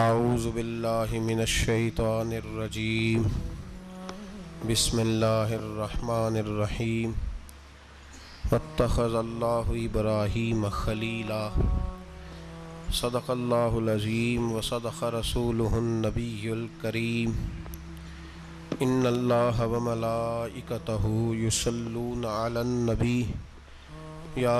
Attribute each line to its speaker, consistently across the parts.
Speaker 1: اعوذ باللہ من الشیطان الرجیم بسم اللہ الرحمن الرحیم واتخذ اللہ ابراہیم خلیلا صدق اللہ العظیم وصدق رسولہ النبی الکریم ان اللہ وملائکتہ یصلون علی النبی یا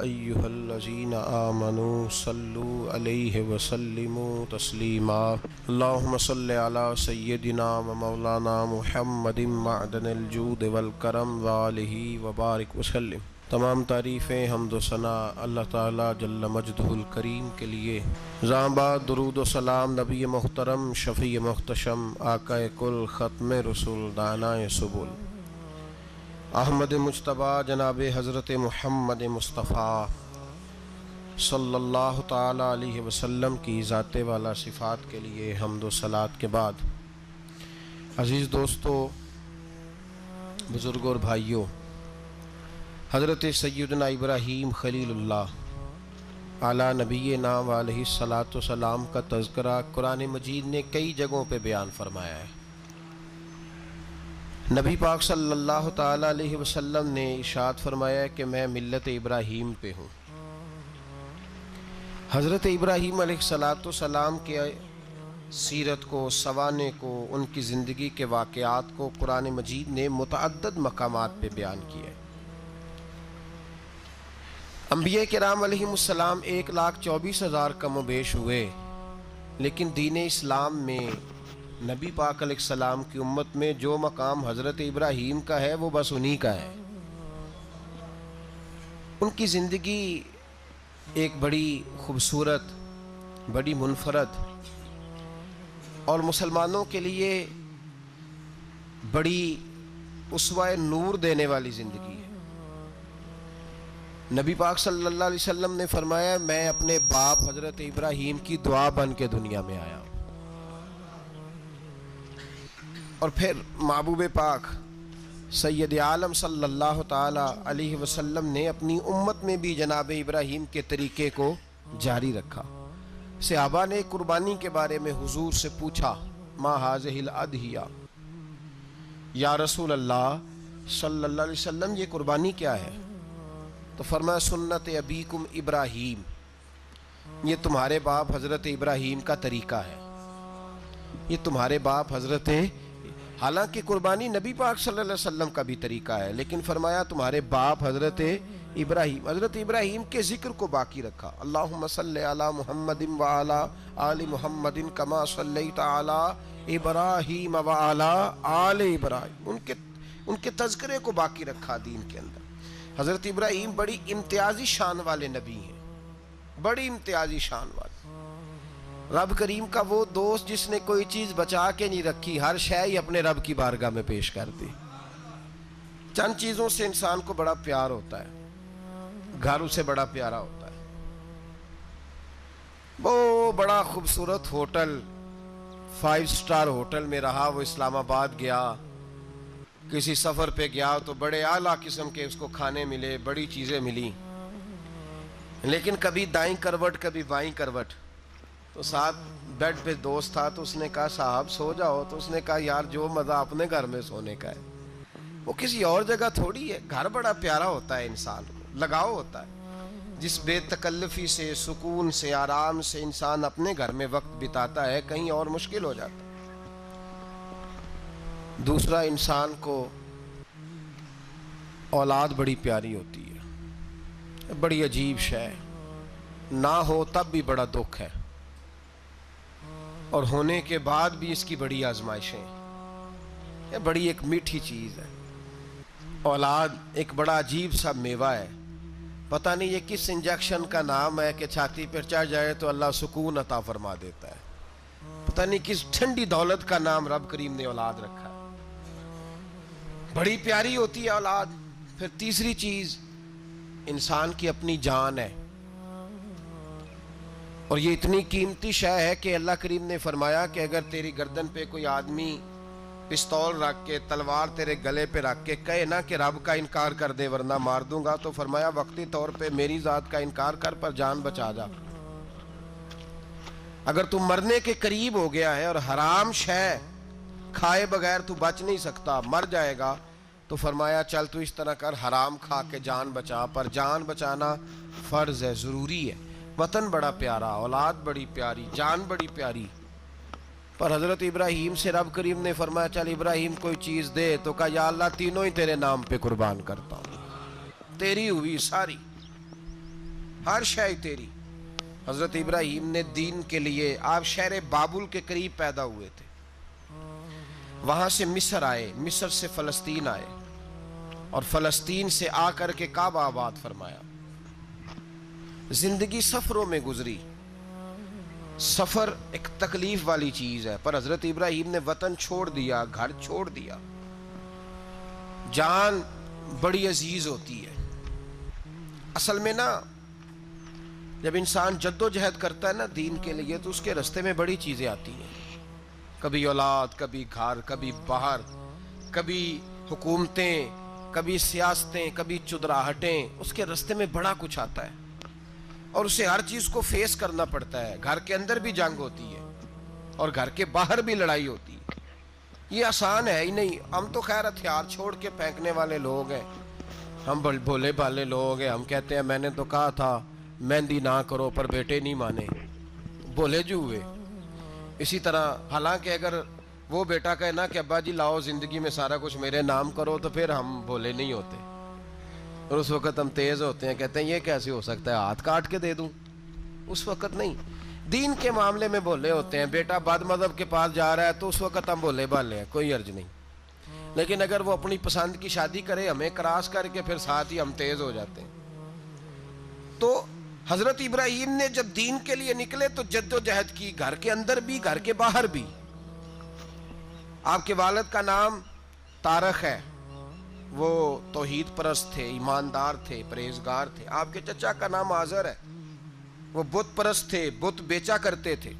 Speaker 1: ایہا الذین آمنوا صلوا علیہ وسلموا تسلیما اللہم صلی علی سیدنا و مولانا محمد معدن الجود والکرم وآلہ وبارک وسلم۔ تمام تعریفیں حمد و ثنا اللہ تعالیٰ جل مجدہ الکریم کے لیے۔ زاں بعد درود و سلام نبی محترم شفیع محتشم آقا کل ختم رسول دانائے سبل احمد مجتبیٰ جناب حضرت محمد مصطفیٰ صلی اللہ تعالیٰ علیہ وسلم کی ذات والا صفات کے لیے حمد و صلات کے بعد، عزیز دوستو، بزرگوں اور بھائیوں، حضرت سیدنا ابراہیم خلیل اللہ علی نبینا و علیہ الصلاۃ والسلام کا تذکرہ قرآن مجید نے کئی جگہوں پہ بیان فرمایا ہے۔ نبی پاک صلی اللہ تعالیٰ علیہ وسلم نے ارشاد فرمایا ہے کہ میں ملت ابراہیم پہ ہوں۔ حضرت ابراہیم علیہ الصلاۃ والسلام کے سیرت کو، سوانے کو، ان کی زندگی کے واقعات کو قرآن مجید نے متعدد مقامات پہ بیان کیا ہے۔ انبیاء کرام علیہم السلام 1,24,000 کم و بیش ہوئے، لیکن دین اسلام میں نبی پاک علیہ السلام کی امت میں جو مقام حضرت ابراہیم کا ہے وہ بس انہی کا ہے۔ ان کی زندگی ایک بڑی خوبصورت، بڑی منفرد اور مسلمانوں کے لیے بڑی اسوہ نور دینے والی زندگی ہے۔ نبی پاک صلی اللہ علیہ وسلم نے فرمایا، میں اپنے باپ حضرت ابراہیم کی دعا بن کے دنیا میں آیا ہوں۔ اور پھر محبوب پاک سید عالم صلی اللہ تعالی علیہ وسلم نے اپنی امت میں بھی جناب ابراہیم کے طریقے کو جاری رکھا۔ صحابہ نے قربانی کے بارے میں حضور سے پوچھا، ما ہذہ الاضحیہ، یا رسول اللہ صلی اللہ علیہ وسلم یہ قربانی کیا ہے؟ تو فرمایا، سنت ابیکم ابراہیم، یہ تمہارے باپ حضرت ابراہیم کا طریقہ ہے، یہ تمہارے باپ حضرت، حالانکہ قربانی نبی پاک صلی اللہ علیہ وسلم کا بھی طریقہ ہے، لیکن فرمایا تمہارے باپ حضرت ابراہیم، حضرت ابراہیم کے ذکر کو باقی رکھا۔ اللہم صلی علی محمد وعلی آل محمد کما صلیت علی ابراہیم وعلی آل ابراہیم، ان کے تذکرے کو باقی رکھا دین کے اندر۔ حضرت ابراہیم بڑی امتیازی شان والے نبی ہیں، بڑی امتیازی شان والے۔ رب کریم کا وہ دوست جس نے کوئی چیز بچا کے نہیں رکھی، ہر شے ہی اپنے رب کی بارگاہ میں پیش کر دی۔ چند چیزوں سے انسان کو بڑا پیار ہوتا ہے، گھر اسے بڑا پیارا ہوتا ہے۔ وہ بڑا خوبصورت ہوٹل، 5 سٹار ہوٹل میں رہا، وہ اسلام آباد گیا، کسی سفر پہ گیا تو بڑے اعلیٰ قسم کے اس کو کھانے ملے، بڑی چیزیں ملی، لیکن کبھی دائیں کروٹ کبھی بائیں کروٹ۔ تو ساتھ بیڈ پہ دوست تھا تو اس نے کہا، صاحب سو جاؤ، تو اس نے کہا، یار جو مزہ اپنے گھر میں سونے کا ہے وہ کسی اور جگہ تھوڑی ہے۔ گھر بڑا پیارا ہوتا ہے، انسان کو لگاؤ ہوتا ہے، جس بے تکلفی سے، سکون سے، آرام سے انسان اپنے گھر میں وقت بتاتا ہے، کہیں اور مشکل ہو جاتا ہے۔ دوسرا، انسان کو اولاد بڑی پیاری ہوتی ہے، بڑی عجیب شے، نہ ہو تب بھی بڑا دکھ ہے، اور ہونے کے بعد بھی اس کی بڑی آزمائشیں، یہ بڑی ایک میٹھی چیز ہے۔ اولاد ایک بڑا عجیب سا میوہ ہے، پتہ نہیں یہ کس انجیکشن کا نام ہے کہ چھاتی پر چڑھ جائے تو اللہ سکون عطا فرما دیتا ہے، پتہ نہیں کس ٹھنڈی دولت کا نام رب کریم نے اولاد رکھا ہے، بڑی پیاری ہوتی ہے اولاد۔ پھر تیسری چیز، انسان کی اپنی جان ہے، اور یہ اتنی قیمتی شے ہے کہ اللہ کریم نے فرمایا کہ اگر تیری گردن پہ کوئی آدمی پستول رکھ کے، تلوار تیرے گلے پہ رکھ کے کہے نا کہ رب کا انکار کر دے ورنہ مار دوں گا، تو فرمایا وقتی طور پہ میری ذات کا انکار کر پر جان بچا جا۔ اگر تو مرنے کے قریب ہو گیا ہے اور حرام شے کھائے بغیر تو بچ نہیں سکتا، مر جائے گا، تو فرمایا چل تو اس طرح کر، حرام کھا کے جان بچا، پر جان بچانا فرض ہے، ضروری ہے۔ وطن بڑا پیارا، اولاد بڑی پیاری، جان بڑی پیاری، پر حضرت ابراہیم سے رب کریم نے فرمایا چل ابراہیم کوئی چیز دے، تو کہا یا اللہ تینوں ہی تیرے نام پہ قربان کرتا ہوں، تیری ہوئی ساری، ہر شے تیری۔ حضرت ابراہیم نے دین کے لیے، آپ شہر بابل کے قریب پیدا ہوئے تھے، وہاں سے مصر آئے، مصر سے فلسطین آئے، اور فلسطین سے آ کر کے کعبہ آباد فرمایا۔ زندگی سفروں میں گزری، سفر ایک تکلیف والی چیز ہے، پر حضرت ابراہیم نے وطن چھوڑ دیا، گھر چھوڑ دیا۔ جان بڑی عزیز ہوتی ہے اصل میں نا، جب انسان جد و جہد کرتا ہے نا دین کے لیے، تو اس کے رستے میں بڑی چیزیں آتی ہیں، کبھی اولاد، کبھی گھر، کبھی باہر، کبھی حکومتیں، کبھی سیاستیں، کبھی چدراہٹیں، اس کے رستے میں بڑا کچھ آتا ہے اور اسے ہر چیز کو فیس کرنا پڑتا ہے۔ گھر کے اندر بھی جنگ ہوتی ہے اور گھر کے باہر بھی لڑائی ہوتی ہے، یہ آسان ہے ہی نہیں۔ ہم تو خیر ہتھیار چھوڑ کے پھینکنے والے لوگ ہیں، ہم بھولے بھالے لوگ ہیں، ہم کہتے ہیں میں نے تو کہا تھا مہندی نہ کرو، پر بیٹے نہیں مانے، بولے جو ہوئے۔ اسی طرح حالانکہ اگر وہ بیٹا کہے نا کہ ابا جی لاؤ زندگی میں سارا کچھ میرے نام کرو، تو پھر ہم بولے نہیں ہوتے، اور اس وقت ہم تیز ہوتے ہیں، کہتے ہیں یہ کیسے ہو سکتا ہے، ہاتھ کاٹ کے دے دوں۔ اس وقت نہیں، دین کے معاملے میں بولے ہوتے ہیں۔ بیٹا بد مذہب کے پاس جا رہا ہے تو اس وقت ہم بولے بھالے ہیں، کوئی عرض نہیں، لیکن اگر وہ اپنی پسند کی شادی کرے ہمیں کراس کر کے، پھر ساتھ ہی ہم تیز ہو جاتے ہیں۔ تو حضرت ابراہیم نے جب دین کے لیے نکلے تو جد و جہد کی، گھر کے اندر بھی گھر کے باہر بھی۔ آپ کے والد کا نام طارق ہے، وہ توحید پرست تھے، ایماندار تھے، پرہیزگار تھے۔ آپ کے چچا کا نام آزر ہے، وہ بت پرست تھے، بت بیچا کرتے تھے۔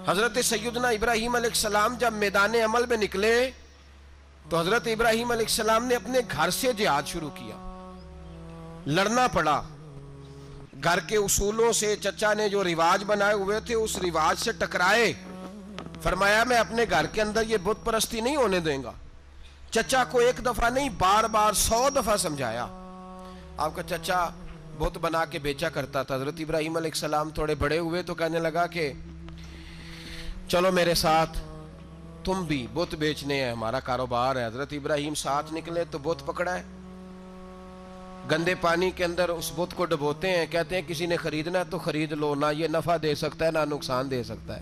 Speaker 1: حضرت سیدنا ابراہیم علیہ السلام جب میدان عمل میں نکلے تو حضرت ابراہیم علیہ السلام نے اپنے گھر سے جہاد شروع کیا، لڑنا پڑا۔ گھر کے اصولوں سے چچا نے جو رواج بنائے ہوئے تھے اس رواج سے ٹکرائے، فرمایا میں اپنے گھر کے اندر یہ بت پرستی نہیں ہونے دیں گا۔ چچا کو ایک دفعہ نہیں بار بار 100 دفعہ سمجھایا۔ آپ کا چچا بت بنا کے بیچا کرتا تھا۔ حضرت ابراہیم علیہ السلام تھوڑے بڑے ہوئے تو کہنے لگا کہ چلو میرے ساتھ، تم بھی بت بیچنے ہیں، ہمارا کاروبار ہے۔ حضرت ابراہیم ساتھ نکلے تو بت پکڑا ہے، گندے پانی کے اندر اس بت کو ڈبوتے ہیں، کہتے ہیں کسی نے خریدنا ہے تو خرید لو، نہ یہ نفع دے سکتا ہے نہ نقصان دے سکتا ہے،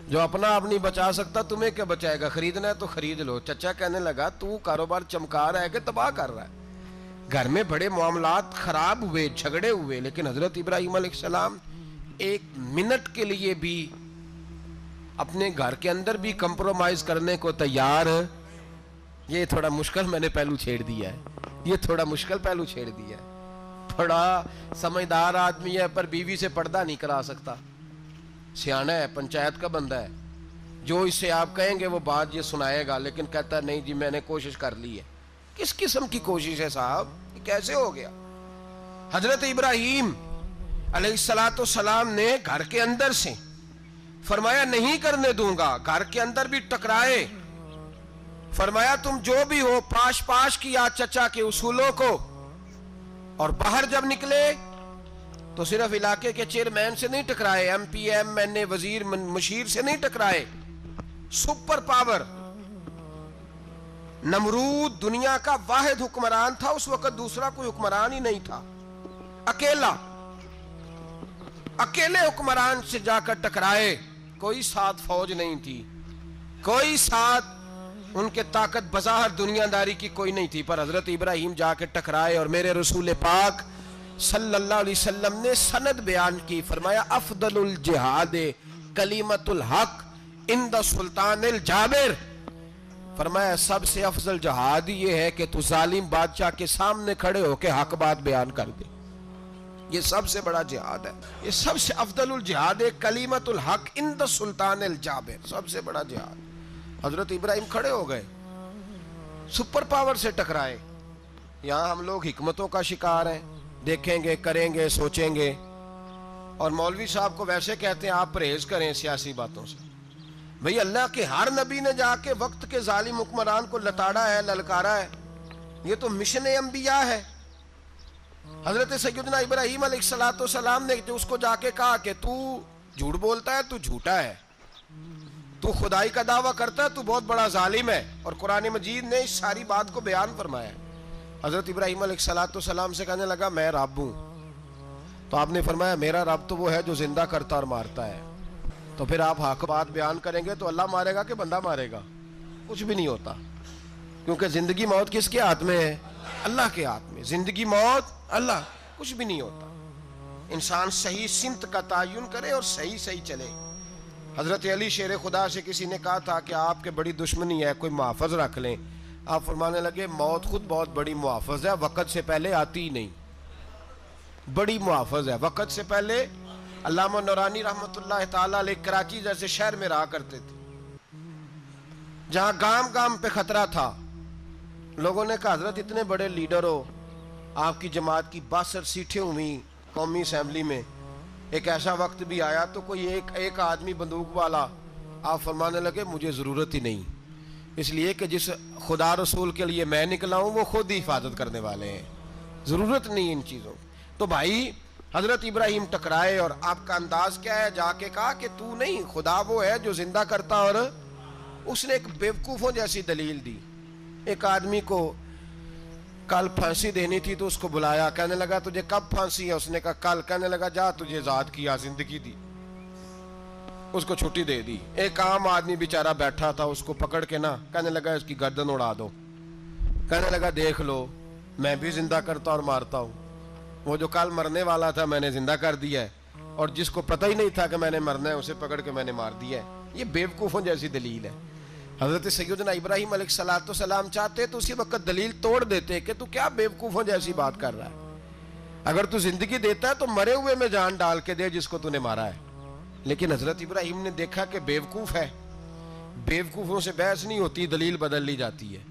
Speaker 1: جو اپنا آپ نہیں بچا سکتا تمہیں کیا بچائے گا، خریدنا ہے تو خرید لو۔ چچا کہنے لگا تو کاروبار چمکا رہا ہے کہ تباہ کر رہا ہے۔ گھر میں بڑے معاملات خراب ہوئے، جھگڑے ہوئے، لیکن حضرت ابراہیم علیہ السلام ایک منٹ کے لیے بھی اپنے گھر کے اندر بھی کمپرومائز کرنے کو تیار۔ یہ تھوڑا مشکل میں نے پہلو چھیڑ دیا ہے، یہ تھوڑا مشکل پہلو چھیڑ دیا ہے۔ بڑا سمجھدار آدمی ہے پر بیوی سے پردہ نہیں کرا سکتا، سیانا ہے، پنچایت کا بندہ ہے، جو اس سے آپ کہیں گے وہ بات یہ سنائے گا، لیکن کہتا ہے نہیں جی میں نے کوشش کر لی ہے۔ کس قسم کی کوشش ہے صاحب، یہ کیسے ہو گیا؟ حضرت ابراہیم علیہ السلام نے گھر کے اندر سے فرمایا نہیں کرنے دوں گا، گھر کے اندر بھی ٹکرائے، فرمایا تم جو بھی ہو پاش پاش کیا چچا کے اصولوں کو، اور باہر جب نکلے تو صرف علاقے کے چیئرمین سے نہیں ٹکرائے، ایم پی ایم این اے وزیر مشیر سے نہیں ٹکرائے، سپر پاور نمرود دنیا کا واحد حکمران تھا، اس وقت دوسرا کوئی حکمران ہی نہیں تھا، اکیلے حکمران سے جا کر ٹکرائے، کوئی ساتھ فوج نہیں تھی، کوئی ساتھ ان کے طاقت بظاہر دنیا داری کی کوئی نہیں تھی، پر حضرت ابراہیم جا کے ٹکرائے، اور میرے رسول پاک صلی اللہ علیہ وسلم نے سند بیان کی، فرمایا افضل الجہاد کلمۃ الحق عند سلطان الجابر، فرمایا سب سے افضل جہاد یہ ہے کہ تو ظالم بادشاہ کے سامنے کھڑے ہو کے حق بات بیان کر دے، یہ سب سے بڑا جہاد ہے، یہ سب سے افضل الجہاد کلمۃ الحق عند سلطان الجابر، سب سے بڑا جہاد۔ حضرت ابراہیم کھڑے ہو گئے، سپر پاور سے ٹکرائے۔ یہاں ہم لوگ حکمتوں کا شکار ہیں، دیکھیں گے، کریں گے، سوچیں گے، اور مولوی صاحب کو ویسے کہتے ہیں آپ پرہیز کریں سیاسی باتوں سے. بھئی اللہ کے ہر نبی نے جا کے وقت کے ظالم حکمران کو لتاڑا ہے, للکارا ہے. یہ تو مشن انبیاء ہے. حضرت سیدنا ابراہیم علیہ السلام نے اس کو جا کے کہا کہ تو جھوٹ بولتا ہے, تو جھوٹا ہے, تو خدائی کا دعویٰ کرتا ہے, تو بہت بڑا ظالم ہے. اور قرآن مجید نے اس ساری بات کو بیان فرمایا. حضرت ابراہیم علیہ السلام سے کہنے لگا میں رب ہوں. تو آپ نے فرمایا میرا رب تو وہ ہے جو زندہ کرتا اور مارتا ہے. تو پھر آپ حق بات بیان کریں گے تو اللہ مارے گا کہ بندہ مارے گا؟ کچھ بھی نہیں ہوتا, کیونکہ زندگی موت کس کے ہاتھ میں ہے؟ اللہ کے ہاتھ میں. زندگی موت اللہ, کچھ بھی نہیں ہوتا. انسان صحیح سمت کا تعین کرے اور صحیح چلے. حضرت علی شیر خدا سے کسی نے کہا تھا کہ آپ کے بڑی دشمنی ہے, کوئی محافظ رکھ لیں. آپ فرمانے لگے موت خود بہت بڑی محافظ ہے, وقت سے پہلے آتی ہی نہیں. بڑی محافظ ہے, وقت سے پہلے. علامہ نورانی رحمت اللہ تعالی علیہ کراچی جیسے شہر میں رہا کرتے تھے, جہاں گام گام پہ خطرہ تھا. لوگوں نے کہا حضرت اتنے بڑے لیڈر ہو, آپ کی جماعت کی 62 سیٹیں ہوئی قومی اسمبلی میں, ایک ایسا وقت بھی آیا تو کوئی ایک آدمی بندوق والا. آپ فرمانے لگے مجھے ضرورت ہی نہیں, اس لیے کہ جس خدا رسول کے لیے میں نکلا ہوں وہ خود ہی حفاظت کرنے والے ہیں, ضرورت نہیں ان چیزوں. تو بھائی حضرت ابراہیم ٹکرائے اور آپ کا انداز کیا ہے؟ جا کے کہا کہ تو نہیں, خدا وہ ہے جو زندہ کرتا. اور اس نے ایک بیوقوفوں جیسی دلیل دی. ایک آدمی کو کل پھانسی دینی تھی تو اس کو بلایا, کہنے لگا تجھے کب پھانسی ہے؟ اس نے کہا کل. کہنے لگا جا تجھے آزاد کیا, زندگی دی, اس کو چھٹی دے دی. ایک عام آدمی بیچارہ بیٹھا تھا, اس کو پکڑ کے نا کہنے لگا اس کی گردن اڑا دو. کہنے لگا دیکھ لو میں بھی زندہ کرتا اور مارتا ہوں. وہ جو کل مرنے والا تھا میں نے زندہ کر دیا ہے, اور جس کو پتہ ہی نہیں تھا کہ میں نے مرنا ہے اسے پکڑ کے میں نے مار دیا ہے. یہ بیوقوفوں جیسی دلیل ہے. حضرت سیدنا ابراہیم علیہ السلام چاہتے تو اسی وقت دلیل توڑ دیتے کہ تو کیا بیوقوفوں جیسی بات کر رہا ہے, اگر تو زندگی دیتا ہے تو مرے ہوئے میں جان ڈال کے دے جس کو تو نے مارا ہے. لیکن حضرت ابراہیم نے دیکھا کہ بیوقوف ہے, بیوقوفوں سے بحث نہیں ہوتی, دلیل بدل لی جاتی ہے,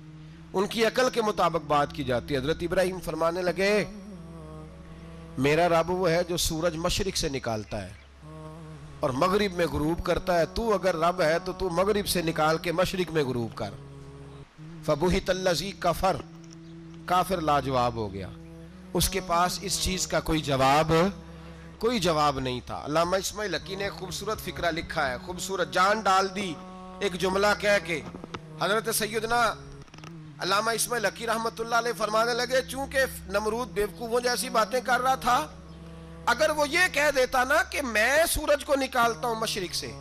Speaker 1: ان کی عقل کے مطابق بات کی جاتی ہے. حضرت ابراہیم فرمانے لگے میرا رب وہ ہے جو سورج مشرق سے نکالتا ہے اور مغرب میں غروب کرتا ہے. تو اگر رب ہے تو تو مغرب سے نکال کے مشرق میں غروب کر. فبہت الذی کفر, کافر لاجواب ہو گیا, اس کے پاس اس چیز کا کوئی جواب نہیں تھا. علامہ اسماعیل حقی نے خوبصورت فقرہ لکھا ہے, خوبصورت, جان ڈال دی ایک جملہ کہہ کے. حضرت سیدنا علامہ اسماعیل حقی رحمت اللہ علیہ فرمانے لگے چونکہ نمرود بیوقوفوں جیسی باتیں کر رہا تھا, اگر وہ یہ کہہ دیتا نا کہ میں سورج کو نکالتا ہوں مشرق سے,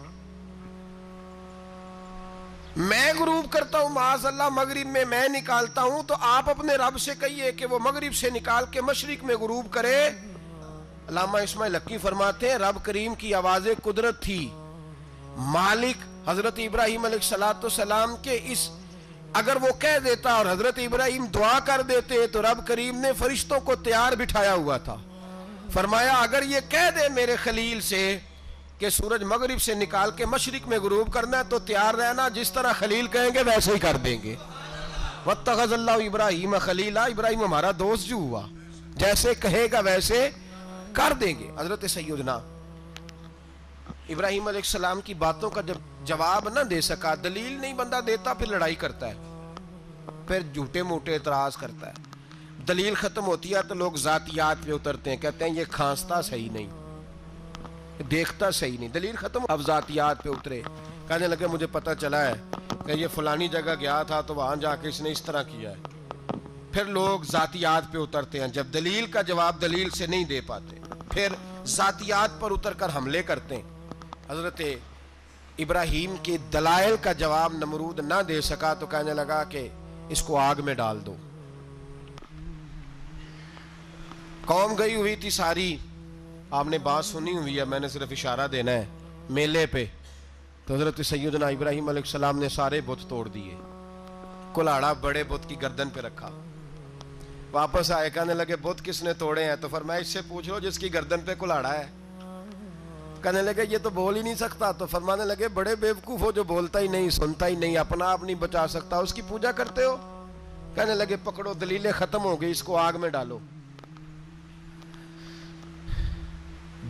Speaker 1: میں غروب کرتا ہوں معاذ اللہ مغرب میں, میں نکالتا ہوں, تو آپ اپنے رب سے کہیے کہ وہ مغرب سے نکال کے مشرق میں غروب کرے. علامہ اسماعیل حقی فرماتے ہیں رب کریم کی آواز قدرت تھی, مالک حضرت ابراہیم علیہ السلام کے اس, اگر وہ کہہ دیتا اور حضرت ابراہیم دعا کر دیتے تو رب کریم نے فرشتوں کو تیار بٹھایا ہوا تھا. فرمایا اگر یہ کہہ دے میرے خلیل سے کہ سورج مغرب سے نکال کے مشرق میں غروب کرنا ہے تو تیار رہنا, جس طرح خلیل کہیں گے ویسے ہی کر دیں گے. واتخذ اللہ ابراہیم خلیلا, ابراہیم ہمارا دوست جو ہوا, جیسے کہے گا ویسے کر دیں گے. حضرت سیدنا ابراہیم علیہ السلام کی باتوں کا جب جواب نہ دے سکا, دلیل نہیں بندہ دیتا, پھر لڑائی کرتا ہے, پھر جھوٹے موٹے اعتراض کرتا ہے. دلیل ختم ہوتی ہے تو لوگ ذاتیات پہ اترتے ہیں, کہتے ہیں یہ کھانستا صحیح نہیں, دیکھتا صحیح نہیں. دلیل ختم, اب ذاتیات پہ اترے, کہنے لگے مجھے پتہ چلا ہے کہ یہ فلانی جگہ گیا تھا تو وہاں جا کے اس نے اس طرح کیا ہے. پھر لوگ ذاتیات پہ اترتے ہیں, جب دلیل کا جواب دلیل سے نہیں دے پاتے پھر ذاتیات پر اتر کر حملے کرتے ہیں. حضرت ابراہیم کے دلائل کا جواب نمرود نہ دے سکا تو کہنے لگا کہ اس کو آگ میں ڈال دو. قوم گئی ہوئی تھی ساری, آپ نے بات سنی ہوئی ہے, میں نے صرف اشارہ دینا ہے, میلے پہ. تو حضرت سیدنا ابراہیم علیہ السلام نے سارے بت توڑ دیے, کلاڑا بڑے بت کی گردن پہ رکھا, واپس آئے, کہنے لگے بت کس نے توڑے ہیں؟ تو فرمایا اس سے پوچھ لو جس کی گردن پہ کلاڑا ہے. کہنے لگے یہ تو بول ہی نہیں سکتا. تو فرمانے لگے بڑے بیوقوف ہو, جو بولتا ہی نہیں, سنتا ہی نہیں, اپنا آپ نہیں بچا سکتا, اس کی پوجا کرتے ہو. کہنے لگے پکڑو, دلیلیں ختم ہو گئی, اس کو آگ میں ڈالو.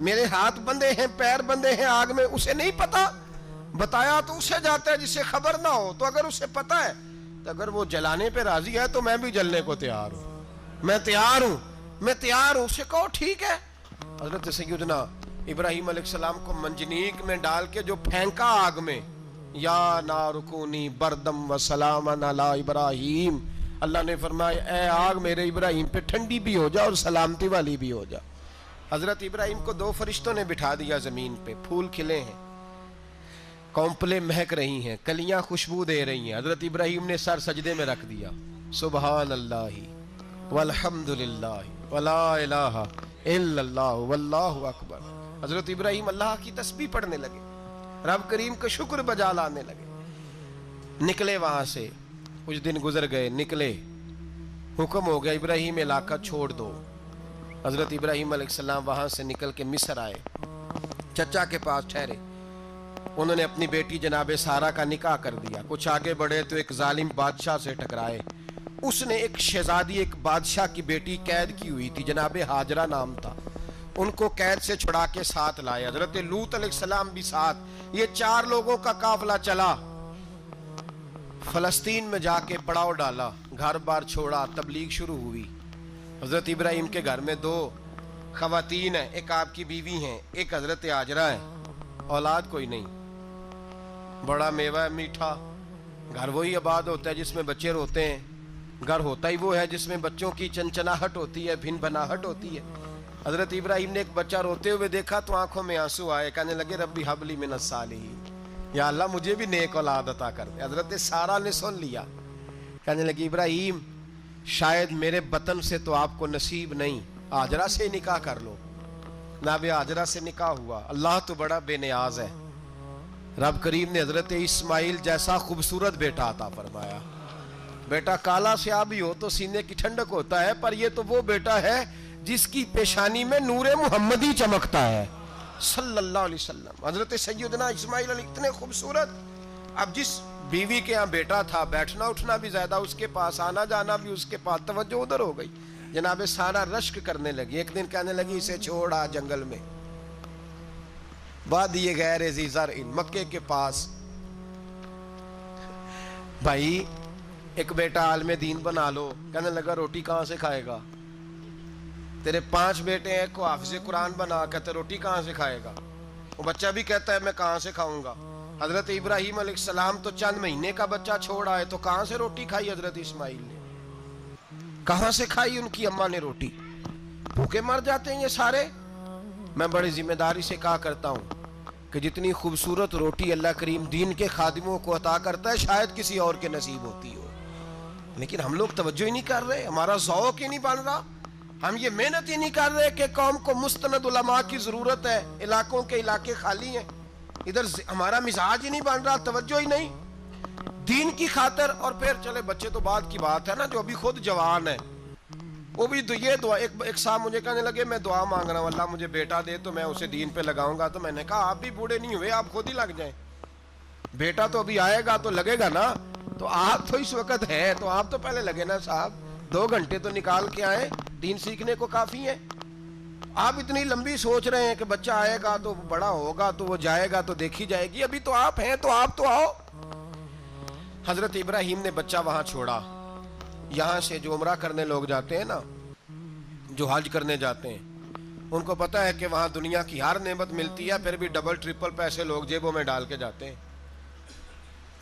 Speaker 1: میرے ہاتھ بندھے ہیں پیر بندھے ہیں آگ میں، اسے نہیں پتا؟ بتایا تو اسے جاتا ہے جسے خبر نہ ہو، تو اگر اسے پتا ہے تو اگر وہ جلانے پہ راضی ہے تو میں بھی جلنے کو تیار ہوں، میں تیار ہوں، اسے کہو ٹھیک ہے۔ حضرت سیدنا ابراہیم علیہ السلام کو منجنیق میں ڈال کے جو پھینکا آگ میں، یا نار کونی بردم و سلاما علی ابراہیم، اللہ نے فرمایا اے آگ میرے ابراہیم پہ ٹھنڈی بھی ہو جا اور سلامتی والی بھی ہو جا۔ حضرت ابراہیم کو 2 فرشتوں نے بٹھا دیا زمین پہ، پھول کھلے ہیں، کونپلیں مہک رہی ہیں، کلیاں خوشبو دے رہی ہیں۔ حضرت ابراہیم نے سر سجدے میں رکھ دیا، سبحان اللہ والحمد للہ ولا الہ الا اللہ واللہ اکبر۔ حضرت ابراہیم اللہ کی تسبیح پڑھنے لگے، رب کریم کا شکر بجا لانے لگے۔ نکلے وہاں سے، کچھ دن گزر گئے، نکلے، حکم ہو گیا ابراہیم علاقہ چھوڑ دو۔ حضرت ابراہیم علیہ السلام وہاں سے نکل کے مصر آئے، چچا کے پاس ٹھہرے۔ انہوں نے اپنی بیٹی جناب سارہ کا نکاح کر دیا۔ کچھ آگے بڑھے تو ایک ظالم بادشاہ سے ٹکرائے، اس نے ایک شہزادی، ایک بادشاہ کی بیٹی قید کی ہوئی تھی، جناب ہاجرہ نام تھا، ان کو قید سے چھڑا کے ساتھ لائے۔ حضرت لوط علیہ السلام بھی ساتھ، یہ 4 لوگوں کا قافلہ چلا، فلسطین میں جا کے پڑاؤ ڈالا، گھر بار چھوڑا، تبلیغ شروع ہوئی۔ حضرت ابراہیم کے گھر میں 2 خواتین ہیں، ایک آپ کی بیوی ہیں، ایک حضرت ہاجرہ ہے، اولاد کوئی نہیں، بڑا میوہ ہے میٹھا، گھر وہی آباد ہوتا ہے جس میں بچے روتے ہیں، گھر ہوتا ہی وہ ہے جس میں بچوں کی چنچناہٹ ہوتی ہے، بھن بھناہٹ ہوتی ہے۔ حضرت ابراہیم نے ایک بچہ روتے ہوئے دیکھا تو آنکھوں میں آنسو آئے، کہنے لگے ربی حب لی من الصالحین، یا اللہ مجھے بھی نیک اولاد عطا کر دے۔ حضرت سارہ نے سن لیا، کہنے لگی ابراہیم شاید میرے بطن سے تو آپ کو نصیب نہیں، ہاجرہ سے نکاح کر لو۔ جناب ہاجرہ سے نکاح ہوا۔ اللہ تو بڑا بے نیاز ہے، رب کریم نے حضرت اسماعیل جیسا خوبصورت بیٹا عطا فرمایا۔ بیٹا کالا سیاہ بھی ہو تو سینے کی ٹھنڈک ہوتا ہے، پر یہ تو وہ بیٹا ہے جس کی پیشانی میں نور محمدی چمکتا ہے صلی اللہ علیہ وسلم۔ حضرت سیدنا اسماعیل علیہ اتنے خوبصورت، اب جس بیوی کے ہاں بیٹا تھا، بیٹھنا اٹھنا بھی زیادہ اس کے پاس، آنا جانا بھی اس کے پاس، توجہ ادھر ہو گئی۔ جناب سارہ رشک کرنے لگی، ایک دن کہنے لگی اسے چھوڑ آ جنگل میں، وادی غیر ذی زرع، مکے کے پاس۔ بھائی ایک بیٹا عالم دین بنا لو، کہنے لگا روٹی کہاں سے کھائے گا؟ تیرے 5 بیٹے ہیں، کو حافظ قرآن بنا، کہتے روٹی کہاں سے کھائے گا؟ وہ بچہ بھی کہتا ہے میں کہاں سے کھاؤں گا؟ حضرت ابراہیم علیہ السلام تو چند مہینے کا بچہ چھوڑ آئے، تو کہاں سے روٹی کھائی حضرت اسماعیل نے؟ کہاں سے کھائی ان کی اماں نے روٹی؟ بھوکے مر جاتے ہیں یہ سارے۔ میں بڑی ذمہ داری سے کہا کرتا ہوں کہ جتنی خوبصورت روٹی اللہ کریم دین کے خادموں کو عطا کرتا ہے شاید کسی اور کے نصیب ہوتی ہو، لیکن ہم لوگ توجہ ہی نہیں کر رہے، ہمارا ذوق ہی نہیں بن رہا، ہم یہ محنت ہی نہیں کر رہے کہ قوم کو مستند علماء کی ضرورت ہے، علاقوں کے علاقے خالی ہیں، ادھر ہمارا مزاج ہی نہیں بن رہا، توجہ ہی نہیں دین کی خاطر۔ اور پھر چلے بچے تو بعد کی بات ہے نا، جو ابھی خود جوان ہے وہ بھی یہ دعا، ایک صاحب مجھے کہنے لگے میں دعا مانگ رہا ہوں اللہ مجھے بیٹا دے تو میں اسے دین پہ لگاؤں گا، تو میں نے کہا آپ بھی بوڑھے نہیں ہوئے، آپ خود ہی لگ جائیں، بیٹا تو ابھی آئے گا تو لگے گا نا، تو آپ تو اس وقت ہے تو آپ تو پہلے لگے نا صاحب، 2 گھنٹے تو نکال کے آئے، دین سیکھنے کو کافی ہے۔ آپ اتنی لمبی سوچ رہے ہیں کہ بچہ آئے گا تو بڑا ہوگا تو وہ جائے گا تو دیکھی جائے گی، ابھی تو آپ ہیں تو آپ تو آؤ۔ حضرت ابراہیم نے بچہ وہاں چھوڑا۔ یہاں سے جو عمرہ کرنے لوگ جاتے ہیں نا، جو حج کرنے جاتے ہیں، ان کو پتا ہے کہ وہاں دنیا کی ہر نعمت ملتی ہے، پھر بھی ڈبل ٹرپل پیسے لوگ جیبوں میں ڈال کے جاتے ہیں۔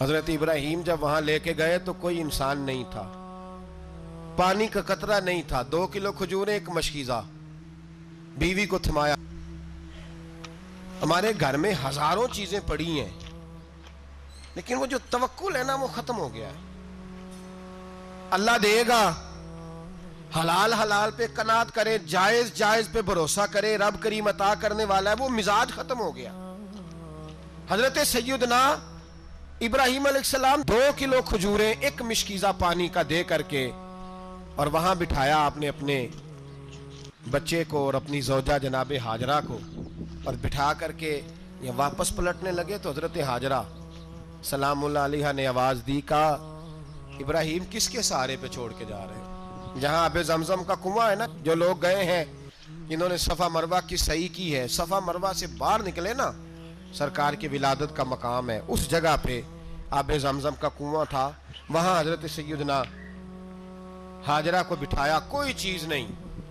Speaker 1: حضرت ابراہیم جب وہاں لے کے گئے تو کوئی انسان نہیں تھا، پانی کا قطرہ نہیں تھا، 2 کلو کھجوریں، ایک مشکیزہ، بیوی کو تھمایا۔ ہمارے گھر میں ہزاروں چیزیں پڑی ہیں، لیکن وہ جو توکل ہے نا وہ ختم ہو گیا ہے۔ اللہ دے گا، حلال حلال پہ قناعت کرے، جائز جائز پہ بھروسہ کرے، رب کریم عطا کرنے والا ہے، وہ مزاج ختم ہو گیا۔ حضرت سیدنا ابراہیم علیہ السلام 2 کلو کھجوریں، ایک مشکیزہ پانی کا دے کر کے، اور وہاں بٹھایا آپ نے اپنے بچے کو اور اپنی زوجہ جناب ہاجرہ کو، اور بٹھا کر کے یہ واپس پلٹنے لگے تو حضرت ہاجرہ سلام اللہ علیہ نے آواز دی، کہا ابراہیم کس کے سہارے پہ چھوڑ کے جا رہے ہیں؟ جہاں آب زمزم کا کنواں ہے نا، جو لوگ گئے ہیں جنہوں نے صفا مروہ کی صحیح کی ہے، صفا مروہ سے باہر نکلے نا، سرکار کی ولادت کا مقام ہے، اس جگہ پہ آب زمزم کا کنواں تھا، وہاں حضرت سیدنا ہاجرہ کو بٹھایا، کوئی چیز نہیں،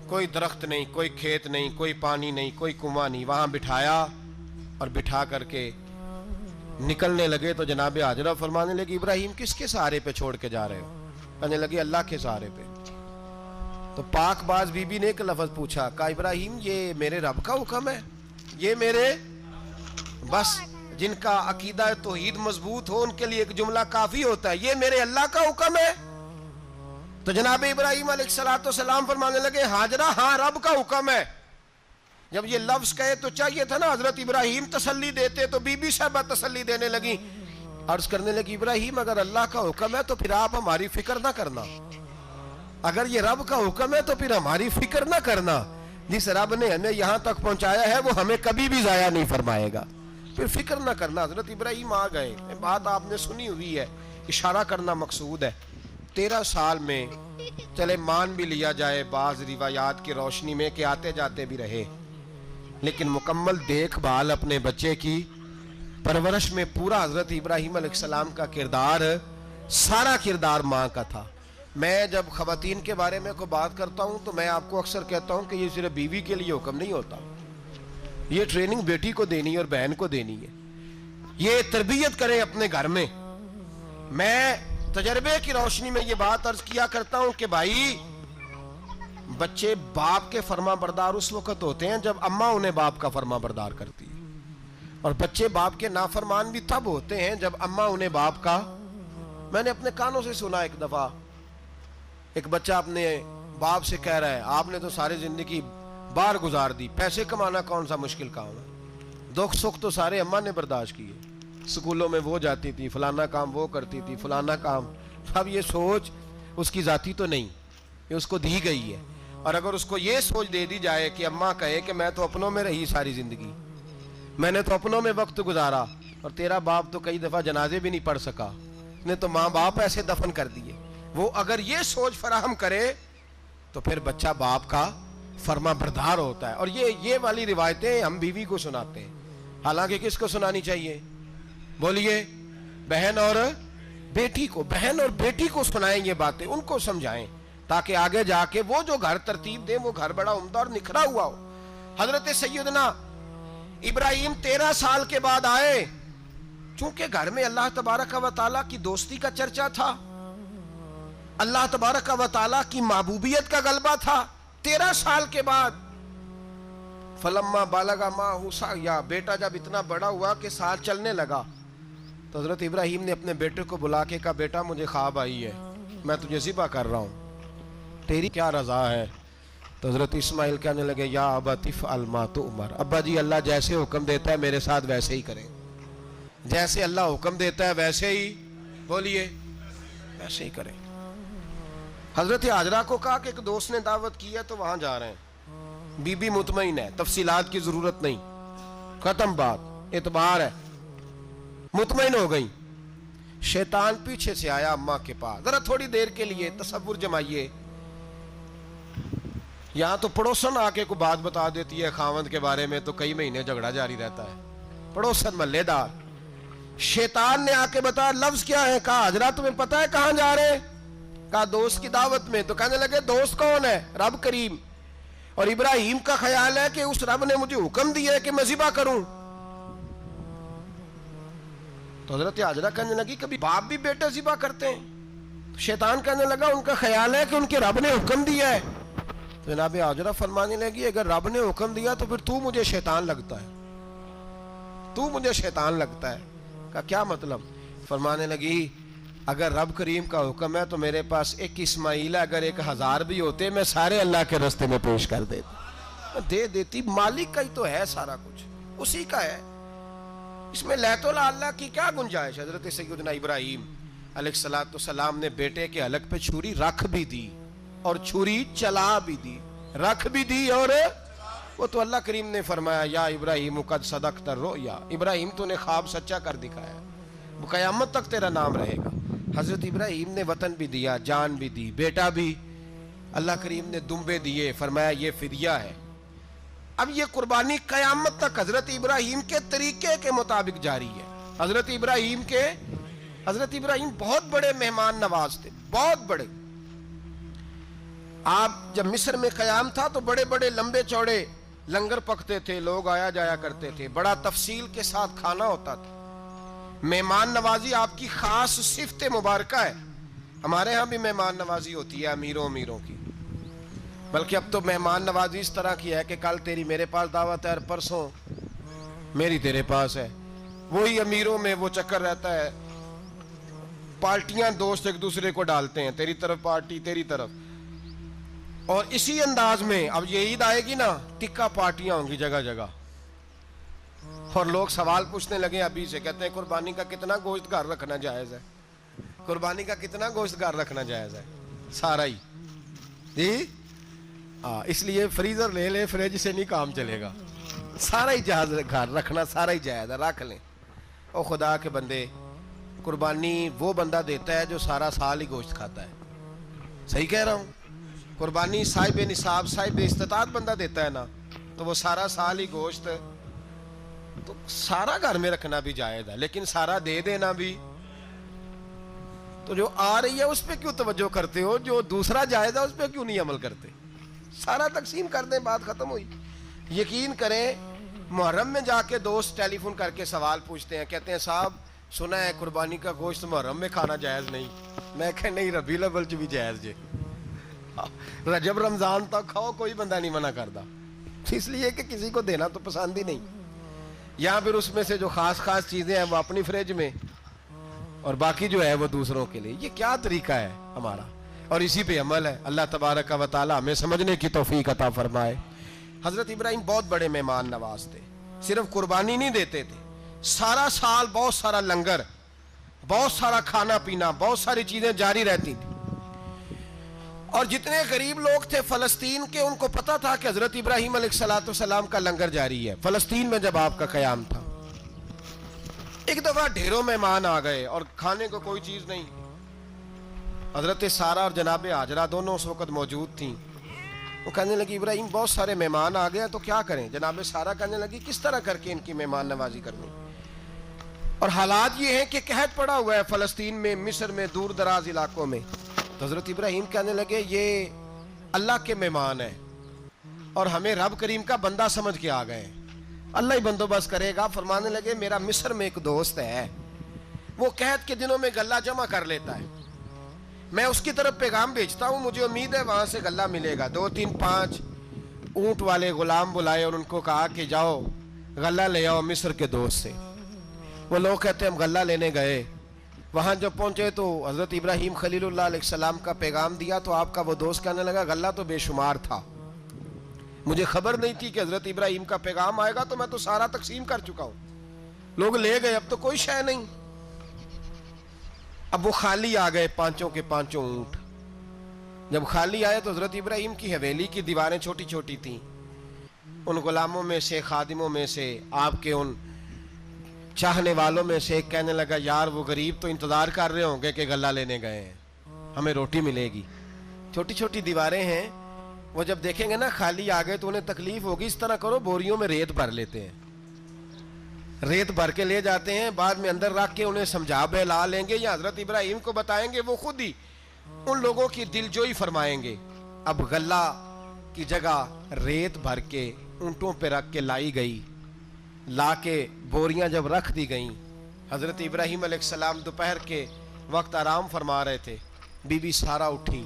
Speaker 1: کوئی درخت نہیں، کوئی کھیت نہیں، کوئی پانی نہیں، کوئی کنواں نہیں، وہاں بٹھایا اور بٹھا کر کے نکلنے لگے تو جناب ہاجرہ فرمانے لگی ابراہیم کس کے سہارے پہ چھوڑ کے جا رہے ہو؟ کہنے لگے اللہ کے سہارے پہ۔ تو پاک باز بی بی نے ایک لفظ پوچھا، کہا ابراہیم یہ میرے رب کا حکم ہے، یہ میرے، بس جن کا عقیدہ توحید مضبوط ہو ان کے لیے ایک جملہ کافی ہوتا ہے، یہ میرے اللہ کا حکم ہے۔ تو جناب ابراہیم علیہ السلام فرمانے لگے ہاجرہ ہاں رب کا حکم ہے۔ جب یہ لفظ کہے تو چاہیے تھا نا حضرت ابراہیم تسلی دیتے، تو بی بی صاحبہ تسلی دینے لگی، عرض کرنے لگی ابراہیم اگر اللہ کا حکم ہے تو پھر آپ ہماری فکر نہ کرنا، اگر یہ رب کا حکم ہے تو پھر ہماری فکر نہ کرنا، جس رب نے ہمیں یہاں تک پہنچایا ہے وہ ہمیں کبھی بھی ضائع نہیں فرمائے گا، پھر فکر نہ کرنا۔ حضرت ابراہیم آ گئے، بات آپ نے سنی ہوئی ہے، اشارہ کرنا مقصود ہے۔ 13 سال میں چلے مان بھی لیا جائے بعض روایات کی روشنی میں کہ آتے جاتے بھی رہے، لیکن مکمل دیکھ بھال اپنے بچے کی پرورش میں پورا حضرت ابراہیم علیہ السلام کا کردار، سارا کردار ماں کا تھا۔ میں جب خواتین کے بارے میں کوئی بات کرتا ہوں تو میں آپ کو اکثر کہتا ہوں کہ یہ صرف بیوی کے لیے حکم نہیں ہوتا، یہ ٹریننگ بیٹی کو دینی ہے اور بہن کو دینی ہے، یہ تربیت کرے اپنے گھر میں۔ میں تجربے کی روشنی میں یہ بات عرض کیا کرتا ہوں کہ بھائی بچے باپ کے فرما بردار اس وقت ہوتے ہیں جب اماں انہیں باپ کا فرما بردار کرتی ہے، اور بچے باپ کے نافرمان بھی تب ہوتے ہیں جب اماں انہیں باپ کا۔ میں نے اپنے کانوں سے سنا ایک دفعہ ایک بچہ اپنے باپ سے کہہ رہا ہے آپ نے تو ساری زندگی باہر گزار دی، پیسے کمانا کون سا مشکل کام ہے، دکھ سکھ تو سارے اماں نے برداشت کیے، سکولوں میں وہ جاتی تھی، فلانا کام وہ کرتی تھی، فلانا کام۔ اب یہ سوچ اس کی ذاتی تو نہیں، یہ اس کو دی گئی ہے، اور اگر اس کو یہ سوچ دے دی جائے کہ اماں کہے کہ میں تو اپنوں میں رہی ساری زندگی، میں نے تو اپنوں میں وقت گزارا، اور تیرا باپ تو کئی دفعہ جنازے بھی نہیں پڑھ سکا، اس نے تو ماں باپ ایسے دفن کر دیے، وہ اگر یہ سوچ فراہم کرے تو پھر بچہ باپ کا فرما بردار ہوتا ہے۔ اور یہ والی روایتیں ہم بیوی کو سناتے ہیں، حالانکہ کس کو سنانی چاہیے؟ بولیے، بہن اور بیٹی کو، بہن اور بیٹی کو سنائیں یہ باتیں، ان کو سمجھائیں تاکہ آگے جا کے وہ جو گھر ترتیب دیں وہ گھر بڑا عمدہ اور نکھرا ہوا ہو۔ حضرت سیدنا ابراہیم 13 سال کے بعد آئے، چونکہ گھر میں اللہ تبارک و تعالیٰ کی دوستی کا چرچا تھا، اللہ تبارک و تعالیٰ کی محبوبیت کا غلبہ تھا۔ 13 سال کے بعد فلما بالغ معہ سعیا، بیٹا جب اتنا بڑا ہوا کہ ساتھ چلنے لگا تو حضرت ابراہیم نے اپنے بیٹے کو بلا کے کہا بیٹا مجھے خواب آئی ہے، میں تجھے ذبح کر رہا ہوں، تیری کیا رضا ہے؟ تو حضرت اسماعیل کہنے لگے یا ابت افعل ما تؤمر، ابا جی اللہ جیسے حکم دیتا ہے میرے ساتھ ویسے ہی کریں، جیسے اللہ حکم دیتا ہے ویسے ہی، بولیے، ویسے ہی کریں۔ حضرت ہاجرہ کو کہا کہ ایک دوست نے دعوت کی ہے تو وہاں جا رہے ہیں، بی بی مطمئن ہے، تفصیلات کی ضرورت نہیں، ختم بات، اعتبار ہے، مطمئن ہو گئی۔ شیطان پیچھے سے آیا اماں کے پاس، ذرا تھوڑی دیر کے لیے تصور جمائیے، یہاں تو پڑوسن آ کے کوئی بات بتا دیتی ہے خاوند کے بارے میں تو کئی مہینے جھگڑا جاری رہتا ہے، پڑوسن محلے دار۔ شیطان نے آ کے بتایا لفظ کیا ہے؟ کہا حضرہ تمہیں پتا ہے کہاں جا رہے ہیں؟ کہا دوست کی دعوت میں۔ تو کہنے لگے دوست کون ہے؟ رب کریم، اور ابراہیم کا خیال ہے کہ اس رب نے مجھے حکم دیا ہے کہ میں ذبح کروں۔ تو حضرت ہاجرہ کہنے لگی کبھی باپ بھی بیٹا ذبح کرتے ہیں؟ شیطان کہنے لگا ان کا خیال ہے کہ ان کے رب نے حکم دیا ہے۔ تو جناب ہاجرہ فرمانے لگی اگر رب نے حکم دیا تو پھر تو مجھے شیطان لگتا ہے، تو مجھے شیطان لگتا ہے۔ کہا کیا مطلب؟ فرمانے لگی اگر رب کریم کا حکم ہے تو میرے پاس ایک اسماعیل ہے، اگر 1000 بھی ہوتے میں سارے اللہ کے راستے میں پیش کر دیتی، مالک کا ہی تو ہے سارا کچھ، اسی کا ہے، اس میں لیت اللہ کی کیا گنجائش؟ حضرت سیدنا ابراہیم علیہ السلام نے بیٹے کے حلق پہ چھری رکھ بھی دی اور چھری چلا بھی دی، رکھ بھی دی، اور وہ تو اللہ کریم نے فرمایا یا ابراہیم قد صدقت الرؤیا، ابراہیم تو نے خواب سچا کر دکھایا، وہ قیامت تک تیرا نام رہے گا۔ حضرت ابراہیم نے وطن بھی دیا، جان بھی دی، بیٹا بھی، اللہ کریم نے دمبے دیے، فرمایا یہ فدیہ ہے، اب یہ قربانی قیامت تک حضرت ابراہیم کے طریقے کے مطابق جاری ہے. حضرت ابراہیم بہت بڑے مہمان نواز تھے, بہت بڑے. آپ جب مصر میں قیام تھا تو بڑے بڑے لمبے چوڑے لنگر پکتے تھے, لوگ آیا جایا کرتے تھے, بڑا تفصیل کے ساتھ کھانا ہوتا تھا. مہمان نوازی آپ کی خاص صفت مبارکہ ہے. ہمارے ہاں بھی مہمان نوازی ہوتی ہے امیروں کی, بلکہ اب تو مہمان نوازی اس طرح کی ہے کہ کل تیری میرے پاس دعوت ہے اور پرسوں میری تیرے پاس ہے. وہی امیروں میں وہ چکر رہتا ہے, پارٹیاں دوست ایک دوسرے کو ڈالتے ہیں, تیری طرف پارٹی تیری طرف. اور اسی انداز میں اب یہ عید آئے گی نا, ٹکا پارٹیاں ہوں گی جگہ جگہ, اور لوگ سوال پوچھنے لگے ابھی سے, کہتے ہیں قربانی کا کتنا گوشت گھر رکھنا جائز ہے, قربانی کا کتنا گوشت گھر رکھنا جائز ہے. سارا ہی جی اس لیے فریزر لے لے, فریج سے نہیں کام چلے گا. سارا ہی جہاز گھر رکھنا سارا ہی جائز ہے, رکھ لیں. او خدا کے بندے, قربانی وہ بندہ دیتا ہے جو سارا سال ہی گوشت کھاتا ہے. صحیح کہہ رہا ہوں؟ قربانی صاحب نصاب صاحب استطاعت بندہ دیتا ہے نا, تو وہ سارا سال ہی گوشت, تو سارا گھر میں رکھنا بھی جائز ہے, لیکن سارا دے دینا بھی. تو جو آ رہی ہے اس پہ کیوں توجہ کرتے ہو, جو دوسرا جائز ہے اس پہ کیوں نہیں عمل کرتے؟ سارا تقسیم کر دیں, بات ختم ہوئی. یقین کریں, محرم میں جا کے دوست ٹیلی فون کر کے سوال پوچھتے ہیں, کہتے ہیں صاحب سنا ہے قربانی کا گوشت محرم میں کھانا جائز نہیں. میں کہ نہیں, ربیع الاول چ بھی جائز جے, رجب رمضان تک کھاؤ, کوئی بندہ نہیں منع کرتا. اس لیے کہ کسی کو دینا تو پسند ہی نہیں. یا پھر اس میں سے جو خاص چیزیں ہیں وہ اپنی فریج میں, اور باقی جو ہے وہ دوسروں کے لیے. یہ کیا طریقہ ہے ہمارا, اور اسی پہ عمل ہے. اللہ تبارک و تعالی ہمیں سمجھنے کی توفیق عطا فرمائے. حضرت ابراہیم بہت بڑے مہمان نواز تھے. صرف قربانی نہیں دیتے تھے, سارا سال بہت سارا لنگر, بہت سارا کھانا پینا, بہت ساری چیزیں جاری رہتی تھی. اور جتنے غریب لوگ تھے فلسطین کے, ان کو پتا تھا کہ حضرت ابراہیم علیہ السلام کا لنگر جاری ہے. فلسطین میں جب آپ کا قیام تھا, ایک دفعہ ڈھیروں مہمان آ گئے اور کھانے کو کوئی چیز نہیں. حضرت سارہ اور جناب ہاجرہ دونوں اس وقت موجود تھیں. وہ کہنے لگی ابراہیم بہت سارے مہمان آ گئے تو کیا کریں؟ جناب سارہ کہنے لگی کس طرح کر کے ان کی مہمان نوازی کرنی. اور حالات یہ ہیں کہ قحط پڑا ہوا ہے فلسطین میں, مصر میں, دور دراز علاقوں میں. تو حضرت ابراہیم کہنے لگے یہ اللہ کے مہمان ہیں اور ہمیں رب کریم کا بندہ سمجھ کے آ گئے, اللہ ہی بندوبست کرے گا. فرمانے لگے میرا مصر میں ایک دوست ہے, وہ قحط کے دنوں میں غلہ جمع کر لیتا ہے, میں اس کی طرف پیغام بھیجتا ہوں, مجھے امید ہے وہاں سے غلہ ملے گا. 2-3-5 اونٹ والے غلام بلائے اور ان کو کہا کہ جاؤ غلہ لے آؤ مصر کے دوست سے. وہ لوگ کہتے ہیں ہم غلہ لینے گئے, وہاں جب پہنچے تو حضرت ابراہیم خلیل اللہ علیہ السلام کا پیغام دیا تو آپ کا وہ دوست کہنے لگا غلہ تو بے شمار تھا, مجھے خبر نہیں تھی کہ حضرت ابراہیم کا پیغام آئے گا, تو میں تو سارا تقسیم کر چکا ہوں. لوگ لے گئے, اب تو کوئی شے نہیں. اب وہ خالی آ گئے, 5 کے 5 اونٹ. جب خالی آئے تو حضرت ابراہیم کی حویلی کی دیواریں چھوٹی چھوٹی تھیں. ان غلاموں میں سے, خادموں میں سے, آپ کے ان چاہنے والوں میں سے ایک کہنے لگا یار وہ غریب تو انتظار کر رہے ہوں گے کہ غلہ لینے گئے ہیں, ہمیں روٹی ملے گی. چھوٹی چھوٹی دیواریں ہیں, وہ جب دیکھیں گے نا خالی آ گئے تو انہیں تکلیف ہوگی. اس طرح کرو بوریوں میں ریت بھر لیتے ہیں, ریت بھر کے لے جاتے ہیں, بعد میں اندر رکھ کے انہیں سمجھا بہلا لیں گے یا حضرت ابراہیم کو بتائیں گے, وہ خود ہی ان لوگوں کی دلجوئی فرمائیں گے. اب غلہ کی جگہ ریت بھر کے اونٹوں پہ رکھ کے لائی گئی. لا کے بوریاں جب رکھ دی گئیں, حضرت ابراہیم علیہ السلام دوپہر کے وقت آرام فرما رہے تھے. بی بی سارہ اٹھی,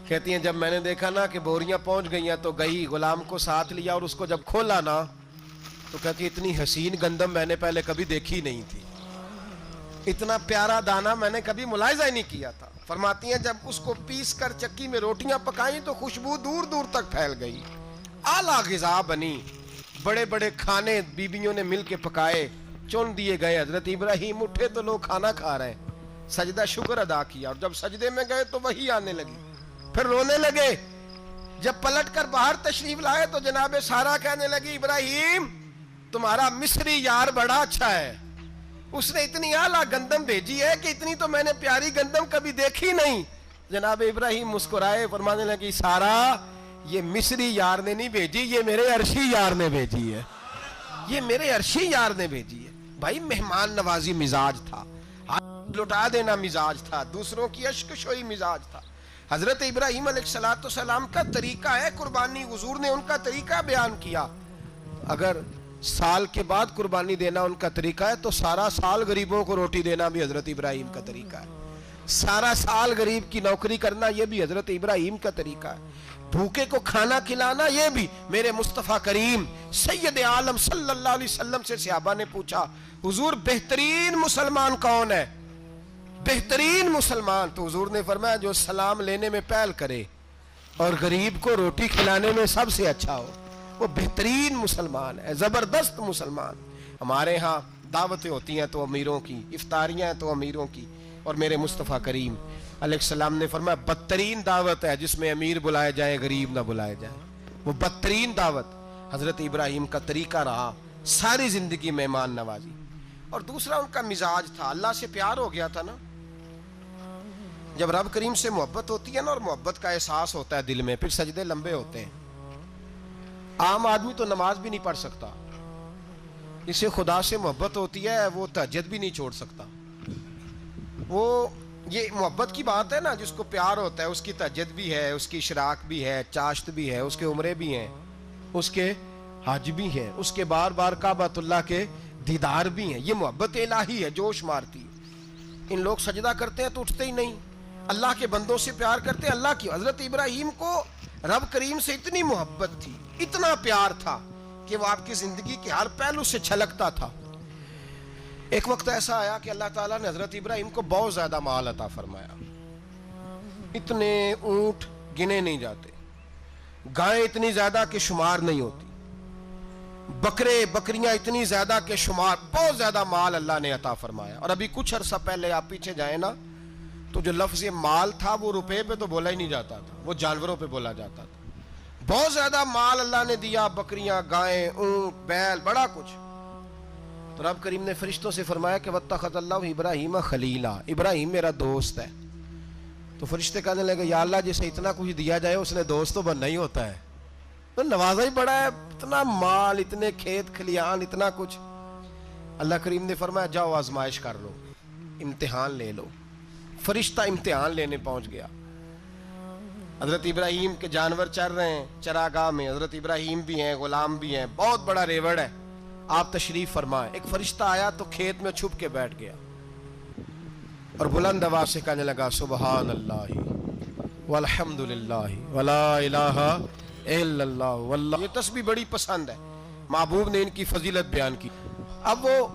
Speaker 1: کہتی ہیں جب میں نے دیکھا نا کہ بوریاں پہنچ گئی ہیں تو گئی, غلام کو ساتھ لیا اور اس کو جب کھولا نا تو کہتی اتنی حسین گندم میں نے پہلے کبھی دیکھی نہیں تھی, اتنا پیارا دانہ میں نے کبھی ملاحظہ ہی نہیں کیا تھا. فرماتی ہیں جب اس کو پیس کر چکی میں روٹیاں پکائیں تو خوشبو دور دور تک پھیل گئی, اعلیٰ غذا بنی. بڑے بڑے کھانے بیبیوں نے مل کے پکائے, چن دیے گئے. حضرت ابراہیم اٹھے تو لوگ کھانا کھا رہے ہیں, سجدہ شکر ادا کیا, اور جب سجدے میں گئے تو وہی آنے لگی, پھر رونے لگے. جب پلٹ کر باہر تشریف لائے تو جناب سارہ کہنے لگی ابراہیم تمہارا مصری یار بڑا اچھا ہے, اس نے اتنی اعلیٰ گندم بھیجی ہے کہ اتنی تو میں نے پیاری گندم کبھی دیکھی نہیں. جناب ابراہیم مسکرائے, فرمانے لگی سارہ یہ مصری یار نے نہیں بھیجی، یہ میرے عرشی یار نے بھیجی ہے، یہ میرے عرشی یار نے بھیجی ہے۔ بھائی مہمان نوازی مزاج تھا، ہاتھ لٹا دینا مزاج تھا، دوسروں کی اشک شوئی مزاج تھا۔ حضرت ابراہیم علیہ السلام کا طریقہ ہے قربانی، حضور نے ان کا طریقہ بیان کیا۔ اگر سال کے بعد قربانی دینا ان کا طریقہ ہے تو سارا سال غریبوں کو روٹی دینا بھی حضرت ابراہیم کا طریقہ ہے، سارا سال غریب کی نوکری کرنا یہ بھی حضرت ابراہیم کا طریقہ ہے، بھوکے کو کھانا کھلانا یہ بھی۔ میرے مصطفیٰ کریم سید عالم صلی اللہ علیہ وسلم سے صحابہ نے پوچھا حضور بہترین مسلمان کون ہے؟ بہترین مسلمان؟ تو حضور نے فرمایا جو سلام لینے میں پہل کرے اور غریب کو روٹی کھلانے میں سب سے اچھا ہو، وہ بہترین مسلمان ہے، زبردست مسلمان۔ ہمارے ہاں دعوتیں ہوتی ہیں تو امیروں کی، افطاریاں ہیں تو امیروں کی، اور میرے مصطفیٰ کریم علیہ السلام نے فرمایا بدترین دعوت ہے جس میں امیر بلائے جائیں غریب نہ بلائے جائیں، وہ بدترین دعوت۔ حضرت ابراہیم کا طریقہ رہا ساری زندگی مہمان نوازی۔ اور دوسرا ان کا مزاج تھا، اللہ سے پیار ہو گیا تھا نا، جب رب کریم سے محبت ہوتی ہے نا اور محبت کا احساس ہوتا ہے دل میں، پھر سجدے لمبے ہوتے ہیں۔ عام آدمی تو نماز بھی نہیں پڑھ سکتا، اسے خدا سے محبت ہوتی ہے وہ تہجد بھی نہیں چھوڑ سکتا۔ وہ یہ محبت کی بات ہے نا، جس کو پیار ہوتا ہے اس کی تہجد بھی ہے، اس کی اشراق بھی ہے، چاشت بھی ہے، اس کے عمرے بھی ہیں، اس کے حج بھی ہیں، اس کے بار بار کعبۃ اللہ کے دیدار بھی ہیں۔ یہ محبت الہی ہے، جوش مارتی ہے۔ ان لوگ سجدہ کرتے ہیں تو اٹھتے ہی نہیں، اللہ کے بندوں سے پیار کرتے ہیں اللہ کی۔ حضرت ابراہیم کو رب کریم سے اتنی محبت تھی، اتنا پیار تھا کہ وہ آپ کی زندگی کے ہر پہلو سے چھلکتا تھا۔ ایک وقت ایسا آیا کہ اللہ تعالیٰ نے حضرت ابراہیم کو بہت زیادہ مال عطا فرمایا، اتنے اونٹ گنے نہیں جاتے، گائیں اتنی زیادہ کہ شمار نہیں ہوتی، بکرے بکریاں اتنی زیادہ کہ شمار، بہت زیادہ مال اللہ نے عطا فرمایا۔ اور ابھی کچھ عرصہ پہلے آپ پیچھے جائیں نا تو جو لفظ مال تھا وہ روپے پہ تو بولا ہی نہیں جاتا تھا، وہ جانوروں پہ بولا جاتا تھا۔ بہت زیادہ مال اللہ نے دیا، بکریاں، گائیں، اونٹ، بیل، بڑا کچھ۔ تو رب کریم نے فرشتوں سے فرمایا کہ وَاتَّخَذَ اللَّهُ ابراہیم خلیلا، ابراہیم میرا دوست ہے۔ تو فرشتے کہنے لگے یا اللہ جسے اتنا کچھ دیا جائے اس نے دوست تو بننا ہی ہوتا ہے، تو نوازا ہی بڑا ہے، اتنا مال، اتنے کھیت کھلیان، اتنا کچھ۔ اللہ کریم نے فرمایا جاؤ آزمائش کر لو، امتحان لے لو۔ فرشتہ امتحان لینے پہنچ گیا۔ حضرت ابراہیم کے جانور چر رہے ہیں چراگاہ میں، حضرت ابراہیم بھی ہیں، غلام بھی ہیں، بہت بڑا ریوڑ ہے، آپ تشریف فرمائیں۔ ایک فرشتہ آیا تو کھیت میں چھپ کے بیٹھ گیا اور بلند آواز سے کہنے لگا سبحان اللہ والحمد للہ ولا الہ الا اللہ واللہ۔ یہ تسبیح بڑی پسند ہے، محبوب نے ان کی فضیلت بیان کی۔ اب وہ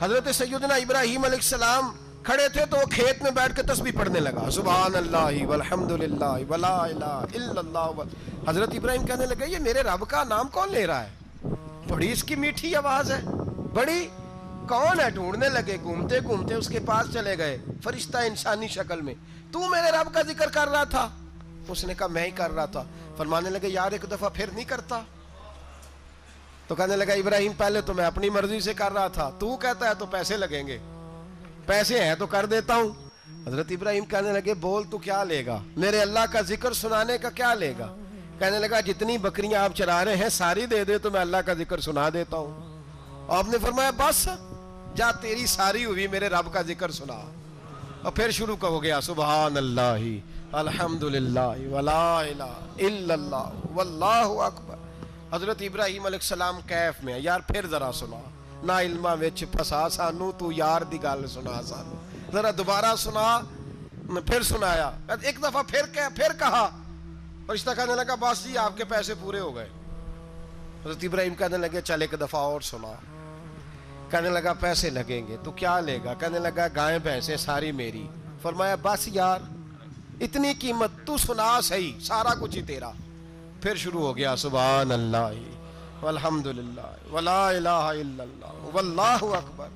Speaker 1: حضرت سیدنا ابراہیم علیہ السلام کھڑے تھے تو وہ کھیت میں بیٹھ کے تسبیح پڑھنے لگا سبحان اللہ والحمد للہ ولا الہ الا اللہ۔ حضرت ابراہیم کہنے لگے یہ میرے رب کا نام کون لے رہا ہے؟ بڑی اس کی میٹھی آواز ہے، بڑی، کون ہے؟ ڈھونڈنے لگے، گھومتے گھومتے اس کے پاس چلے گئے، فرشتہ انسانی شکل میں۔ تو میرے رب کا ذکر کر رہا تھا؟ اس نے کہا میں ہی کر رہا تھا۔ فرمانے لگے یار ایک دفعہ پھر نہیں کرتا؟ تو کہنے لگا ابراہیم پہلے تو میں اپنی مرضی سے کر رہا تھا، تو کہتا ہے تو پیسے لگیں گے، پیسے ہیں تو کر دیتا ہوں۔ حضرت ابراہیم کہنے لگے بول تو کیا لے گا، میرے اللہ کا ذکر سنانے کا کیا لے گا؟ کہنے لگا جتنی بکریاں آپ چرا رہے ہیں ساری دے دے تو میں اللہ کا ذکر سنا دیتا ہوں۔ اور آپ نے فرمایا بس جا تیری ساری ہوئی میرے رب کا ذکر سنا۔ اور پھر شروع ہو گیا سبحان اللہ الحمدللہ ولا الہ الا اللہ واللہ اکبر۔ حضرت ابراہیم علیہ السلام کیف میں یار پھر ذرا سنا، نہ علمہ وچ پھسا سانو، تو یار دی گل سنا سانو، ذرا دوبارہ سنا۔ پھر سنایا، ایک دفعہ پھر کہا، فرشتہ کہنے لگا بس جی آپ کے پیسے پورے ہو گئے۔ حضرت ابراہیم کہنے لگے چل ایک دفعہ اور سنا۔ کہنے لگا پیسے لگیں گے، تو کیا لے گا؟ کہنے لگا گائیں بھینسیں ساری میری۔ فرمایا بس یار اتنی قیمت، تو سنا صحیح، سارا کچھ ہی تیرا۔ پھر شروع ہو گیا سبحان اللہ والحمدللہ ولا الہ الا اللہ واللہ اکبر۔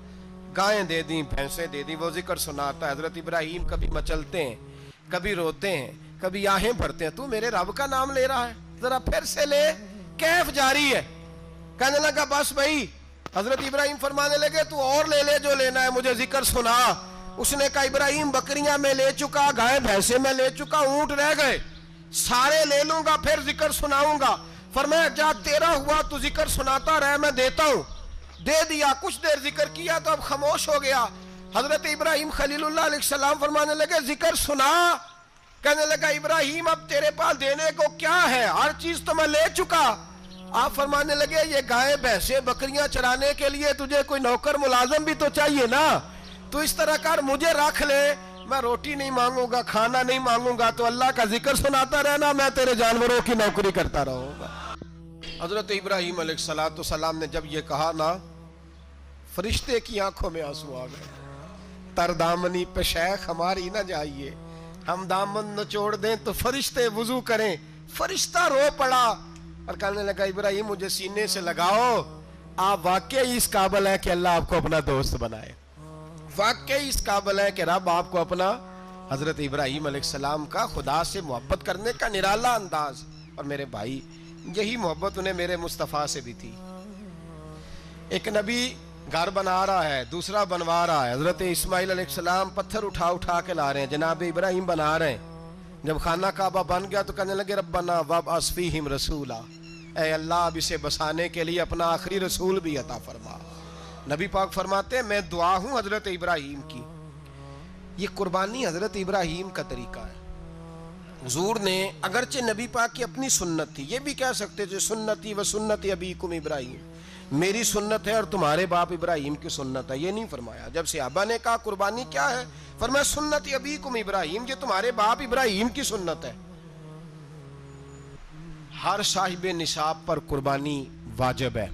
Speaker 1: گائیں دے دیں، بھینسیں دے دیں، وہ ذکر سناتا ہے۔ حضرت ابراہیم کبھی مچلتے ہیں، کبھی روتے ہیں، کبھی آہیں بھرتے ہیں، تو میرے رب کا نام لے رہا ہے، ذرا پھر سے لے۔ کیف جاری ہے۔ کہنے لگا بس بھائی۔ حضرت ابراہیم فرمانے لگے تو اور لے لے جو لینا ہے، مجھے ذکر سنا۔ اس نے کہا ابراہیم بکریاں میں لے چکا، گائے بھینسیں میں لے چکا، اونٹ رہ گئے، سارے لے لوں گا پھر ذکر سناؤں گا. فرمایا جا تیرا ہوا تو ذکر سناتا رہ, میں دیتا ہوں. دے دیا, کچھ دیر ذکر کیا تو اب خاموش ہو گیا. حضرت ابراہیم خلیل اللہ علیہ السلام فرمانے لگے ذکر سنا. کہنے لگا ابراہیم اب تیرے پاس دینے کو کیا ہے, ہر چیز تو میں لے چکا. آپ فرمانے لگے یہ گائے بھینسیں بکریاں چرانے کے لیے تجھے کوئی نوکر ملازم بھی تو چاہیے نا, تو اس طرح کر مجھے رکھ لے, میں روٹی نہیں مانگوں گا, کھانا نہیں مانگوں گا, تو اللہ کا ذکر سناتا رہنا, میں تیرے جانوروں کی نوکری کرتا رہوں گا. حضرت ابراہیم علیہ السلام نے جب یہ کہا نا, فرشتے کی آنکھوں میں آنسو آ گئے. تر دامنی پہ شیخ ہماری نہ جائیے, ہم دامن نچوڑ دیں تو فرشتے وضو کریں. فرشتہ رو پڑا اور کہنے لگا ابراہیم مجھے سینے سے لگاؤ, آپ واقعی اس قابل ہے کہ اللہ آپ کو اپنا دوست بنائے, واقعی اس قابل ہے کہ رب آپ کو اپنا. حضرت ابراہیم علیہ السلام کا خدا سے محبت کرنے کا نرالا انداز. اور میرے بھائی یہی محبت انہیں میرے مصطفیٰ سے بھی تھی. ایک نبی گھر بنا رہا ہے, دوسرا بنوا رہا ہے. حضرت اسماعیل علیہ السلام پتھر اٹھا اٹھا کے لا رہے ہیں, جناب ابراہیم بنا رہے ہیں. جب خانہ کعبہ بن گیا تو کہنے لگے ربنا وابعث فیہم رسولا, اے اللہ اب اسے بسانے کے لیے اپنا آخری رسول بھی عطا فرما. نبی پاک فرماتے ہیں میں دعا ہوں حضرت ابراہیم کی. یہ قربانی حضرت ابراہیم کا طریقہ ہے. حضور نے اگرچہ نبی پاک کی اپنی سنت تھی, یہ بھی کہہ سکتے تھے سنتی و سنت ابیکم ابراہیم, میری سنت ہے اور تمہارے باپ ابراہیم کی سنت ہے. یہ نہیں فرمایا. جب صحابہ نے کہا قربانی کیا ہے, فرمایا سنت ابیکم ابراہیم, یہ تمہارے باپ ابراہیم کی سنت ہے. ہر صاحب نصاب پر قربانی واجب ہے.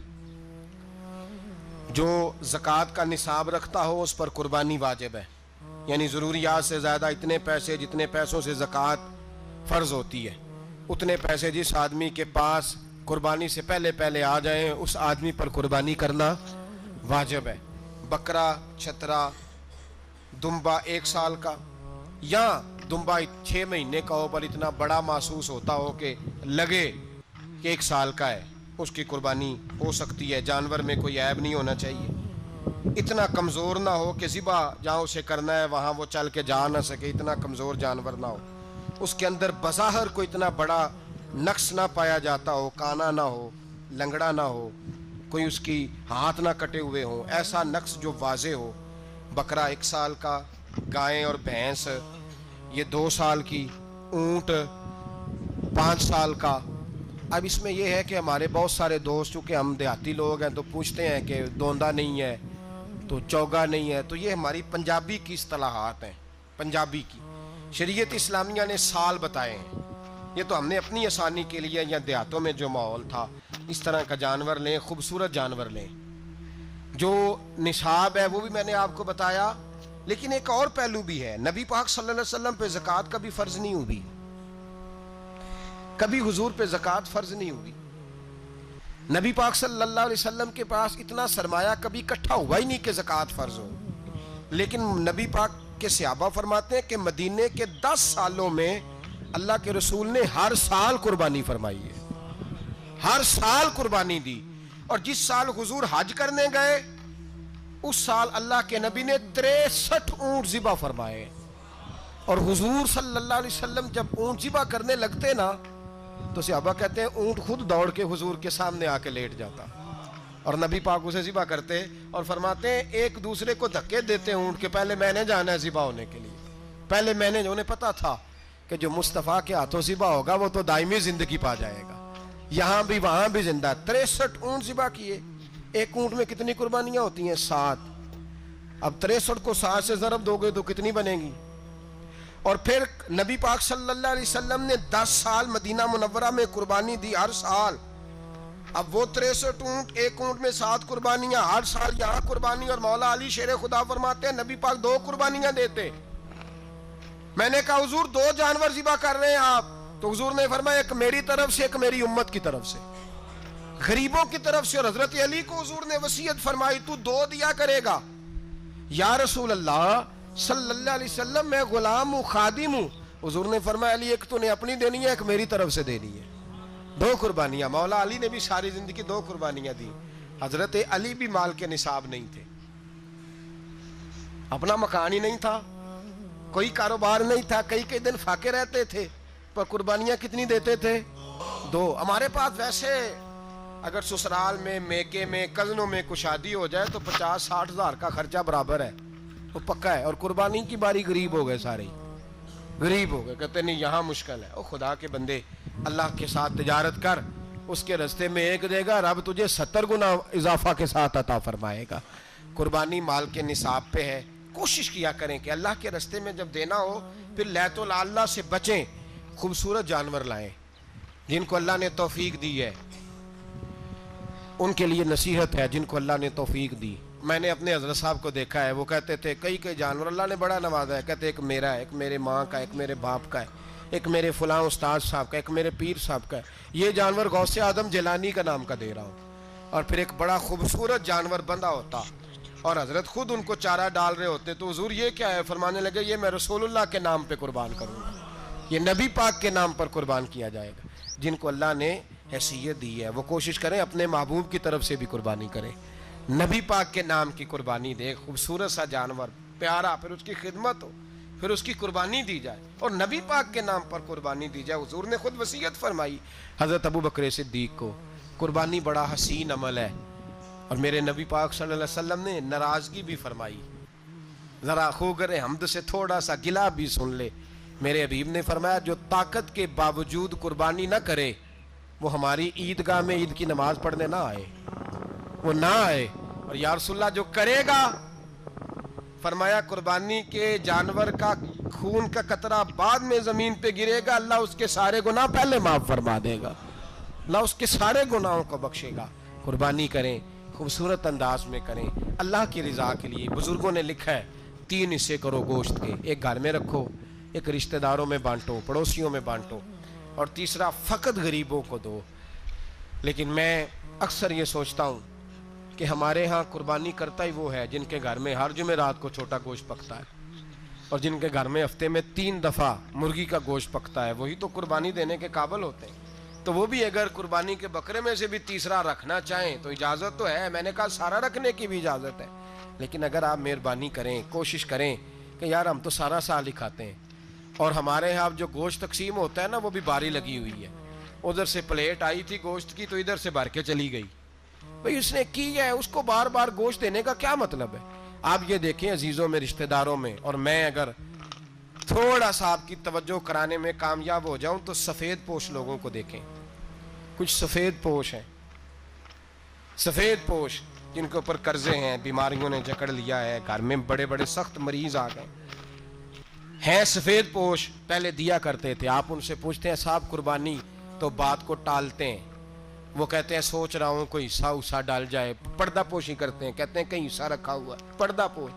Speaker 1: جو زکوٰۃ کا نصاب رکھتا ہو اس پر قربانی واجب ہے, یعنی ضروریات سے زیادہ اتنے پیسے, جتنے پیسوں سے زکوٰۃ فرض ہوتی ہے اتنے پیسے جس آدمی کے پاس قربانی سے پہلے پہلے آ جائیں اس آدمی پر قربانی کرنا واجب ہے. بکرا, چھترا, دمبا 1 سال کا یا دمبا 6 مہینے کا ہو پر اتنا بڑا محسوس ہوتا ہو کہ لگے کہ 1 سال کا ہے, اس کی قربانی ہو سکتی ہے. جانور میں کوئی عیب نہیں ہونا چاہیے, اتنا کمزور نہ ہو کہ ذبح جہاں اسے کرنا ہے وہاں وہ چل کے جا نہ سکے, اتنا کمزور جانور نہ ہو. اس کے اندر بظاہر کوئی اتنا بڑا نقص نہ پایا جاتا ہو, کانا نہ ہو, لنگڑا نہ ہو, کوئی اس کی ہاتھ نہ کٹے ہوئے ہوں, ایسا نقص جو واضح ہو. بکرا 1 سال کا, گائیں اور بھینس یہ 2 سال کی, اونٹ 5 سال کا. اب اس میں یہ ہے کہ ہمارے بہت سارے دوست چونکہ ہم دیہاتی لوگ ہیں تو پوچھتے ہیں کہ دوندا نہیں ہے تو چوگا نہیں ہے, تو یہ ہماری پنجابی کی اصطلاحات ہیں. پنجابی کی شریعت اسلامیہ نے سال بتائے ہیں, یہ تو ہم نے اپنی آسانی کے لیے, یا دیہاتوں میں جو ماحول تھا اس طرح کا جانور لیں, خوبصورت جانور لیں. جو نصاب ہے وہ بھی میں نے آپ کو بتایا, لیکن ایک اور پہلو بھی ہے. نبی پاک صلی اللہ علیہ وسلم پہ زکوٰۃ کبھی فرض نہیں ہوئی, کبھی حضور پہ زکوٰۃ فرض نہیں ہوئی. نبی پاک صلی اللہ علیہ وسلم کے پاس اتنا سرمایہ کبھی اکٹھا ہوا ہی نہیں کہ زکوٰۃ فرض ہو. لیکن نبی پاک کے صحابہ فرماتے ہیں کہ مدینے کے 10 سالوں میں اللہ کے رسول نے ہر سال قربانی فرمائی ہے, ہر سال قربانی دی. اور جس سال حضور حج کرنے گئے اس سال اللہ کے نبی نے 63 اونٹ ذبح فرمائے. اور حضور صلی اللہ علیہ وسلم جب اونٹ ذبح کرنے لگتے نا تو صحابہ کہتے ہیں اونٹ خود دوڑ کے حضور کے سامنے آ کے لیٹ جاتا, اور نبی پاک اسے ذبح کرتے اور فرماتے ہیں ایک دوسرے کو دھکے دیتے اونٹ کے, پہلے میں نے جانا ہے ذبح ہونے کے لیے, پہلے میں نے. انہیں پتا تھا کہ جو مصطفیٰ کے ہاتھوں ذبح ہوگا وہ تو دائمی زندگی پا جائے گا, یہاں بھی وہاں بھی زندہ. 63 اونٹ ذبح کیے. ایک اونٹ میں کتنی قربانیاں ہوتی ہیں؟ 7. اب 63 کو 7 سے ضرب دو گے تو کتنی بنے گی؟ اور پھر نبی پاک صلی اللہ علیہ وسلم نے 10 سال مدینہ منورہ میں قربانی دی, ہر سال. اب وہ 63 اونٹ, ایک اونٹ میں 7 قربانیاں, ہر سال یہاں قربانی. اور مولا علی شیر خدا فرماتے ہیں نبی پاک 2 قربانیاں دیتے. میں نے کہا حضور 2 جانور ذبح کر رہے ہیں آپ, تو حضور نے فرمایا ایک میری طرف سے, ایک میری امت کی طرف سے, غریبوں کی طرف سے. اور حضرت علی کو حضور نے وصیت فرمائی تو 2 دیا کرے گا. یا رسول اللہ صلی اللہ علیہ وسلم میں غلام ہوں, خادم ہوں. حضور نے فرمایا علی ایک تو نے اپنی دینی ہے, ایک میری طرف سے دینی ہے. 2 قربانیاں. مولا علی نے بھی ساری زندگی 2 قربانیاں دی. حضرت علی بھی مال کے نصاب نہیں تھے, اپنا مکان ہی نہیں تھا, کوئی کاروبار نہیں تھا, کئی دن فاقے رہتے تھے, پر قربانیاں کتنی دیتے تھے؟ 2۔ ہمارے پاس ویسے اگر سسرال میں، میکے میں، کزنوں میں کچھ شادی ہو جائے تو 50-60 ہزار کا خرچہ برابر ہے، وہ پکا ہے۔ اور قربانی کی باری غریب ہو گئے، سارے غریب ہو گئے، کہتے نہیں یہاں مشکل ہے۔ او خدا کے بندے، اللہ کے ساتھ تجارت کر، اس کے رستے میں 1 دے گا، رب تجھے 70 گنا اضافہ کے ساتھ عطا فرمائے گا۔ قربانی مال کے نصاب پہ ہے۔ کوشش کیا کریں کہ اللہ کے رستے میں جب دینا ہو پھر لیت اللہ سے بچیں، خوبصورت جانور لائیں جن کو اللہ نے توفیق دی ہے، ان کے لیے نصیحت ہے جن کو اللہ نے توفیق دی۔ میں نے اپنے حضرت صاحب کو دیکھا ہے، وہ کہتے تھے کئی جانور اللہ نے بڑا نوازا ہے، کہتے ایک میرا ہے، ایک میرے ماں کا، ایک میرے باپ کا ہے، ایک میرے فلاں استاد صاحب کا، ایک میرے پیر صاحب کا ہے۔ یہ جانور غوث اعظم جیلانی کا نام کا دے رہا ہوں۔ اور پھر ایک بڑا خوبصورت جانور بندھا ہوتا اور حضرت خود ان کو چارہ ڈال رہے ہوتے، تو حضور یہ کیا ہے؟ فرمانے لگے یہ میں رسول اللہ کے نام پہ قربان کروں گا، یہ نبی پاک کے نام پر قربان کیا جائے گا۔ جن کو اللہ نے حیثیت دی ہے وہ کوشش کریں اپنے محبوب کی طرف سے بھی قربانی کریں، نبی پاک کے نام کی قربانی دے، خوبصورت سا جانور پیارا، پھر اس کی خدمت ہو، پھر اس کی قربانی دی جائے اور نبی پاک کے نام پر قربانی دی جائے۔ حضور نے خود وصیت فرمائی حضرت ابو بکر صدیق کو، قربانی بڑا حسین عمل ہے، اور میرے نبی پاک صلی اللہ علیہ وسلم نے ناراضگی بھی فرمائی، ذرا خوگر حمد سے تھوڑا سا گلا بھی سن لے۔ میرے حبیب نے فرمایا جو طاقت کے باوجود قربانی نہ کرے وہ ہماری عیدگاہ میں عید کی نماز پڑھنے نہ آئے، وہ نہ آئے۔ اور یا رسول اللہ جو کرے گا، فرمایا قربانی کے جانور کا خون کا قطرہ بعد میں زمین پہ گرے گا، اللہ اس کے سارے گناہ پہلے معاف فرما دے گا، اللہ اس کے سارے گناہوں کو بخشے گا۔ قربانی کریں، خوبصورت انداز میں کریں، اللہ کی رضا کے لیے۔ بزرگوں نے لکھا ہے 3 حصے کرو گوشت کے، ایک گھر میں رکھو، ایک رشتہ داروں میں بانٹو، پڑوسیوں میں بانٹو، اور تیسرا فقط غریبوں کو دو۔ لیکن میں اکثر یہ سوچتا ہوں کہ ہمارے ہاں قربانی کرتا ہی وہ ہے جن کے گھر میں ہر جمعرات کو چھوٹا گوشت پکتا ہے، اور جن کے گھر میں ہفتے میں 3 دفعہ مرغی کا گوشت پکتا ہے، وہی تو قربانی دینے کے قابل ہوتے ہیں۔ تو وہ بھی اگر قربانی کے بکرے میں سے بھی تیسرا رکھنا چاہیں تو اجازت تو ہے، میں نے کہا سارا رکھنے کی بھی اجازت ہے، لیکن اگر آپ مہربانی کریں، کوشش کریں کہ یار ہم تو سارا سال ہی کھاتے ہیں، اور ہمارے یہاں جو گوشت تقسیم ہوتا ہے نا وہ بھی باری لگی ہوئی ہے، ادھر سے پلیٹ آئی تھی گوشت کی تو ادھر سے بھر کے چلی گئی، بھئی اس نے کی ہے، اس کو بار بار گوشت دینے کا کیا مطلب ہے؟ آپ یہ دیکھیں عزیزوں میں، رشتہ داروں میں، اور میں اگر تھوڑا سا آپ کی توجہ کرانے میں کامیاب ہو جاؤں تو سفید پوش لوگوں کو دیکھیں، کچھ سفید پوش ہیں، سفید پوش جن کے اوپر قرضے ہیں، بیماریوں نے جکڑ لیا ہے، گھر میں بڑے بڑے سخت مریض آ گئے ہیں، سفید پوش پہلے دیا کرتے تھے۔ آپ ان سے پوچھتے ہیں صاحب قربانی، تو بات کو ٹالتے ہیں، وہ کہتے ہیں سوچ رہا ہوں کوئی حصہ ڈال جائے، پردہ پوشی کرتے ہیں، کہتے ہیں کہیں حصہ رکھا ہوا ہے، پردہ پوش۔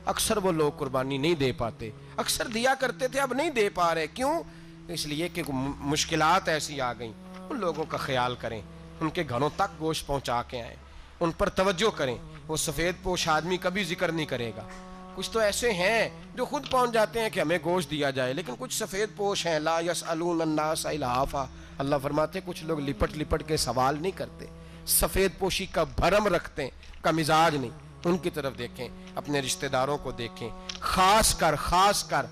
Speaker 1: اکثر وہ لوگ قربانی نہیں دے پاتے، اکثر دیا کرتے تھے اب نہیں دے پا رہے، کیوں؟ اس لیے کہ مشکلات ایسی آ گئیں۔ ان لوگوں کا خیال کریں، ان کے گھروں تک گوشت پہنچا کے آئیں، ان پر توجہ کریں۔ وہ سفید پوش آدمی کبھی ذکر نہیں کرے گا۔ کچھ تو ایسے ہیں جو خود پہنچ جاتے ہیں کہ ہمیں گوشت دیا جائے، لیکن کچھ سفید پوش ہیں لا یسألون الناس الحافا، اللہ فرماتے ہیں کچھ لوگ لپٹ لپٹ کے سوال نہیں کرتے، سفید پوشی کا بھرم رکھتے ہیں، کا مزاج نہیں۔ ان کی طرف دیکھیں، اپنے رشتہ داروں کو دیکھیں، خاص کر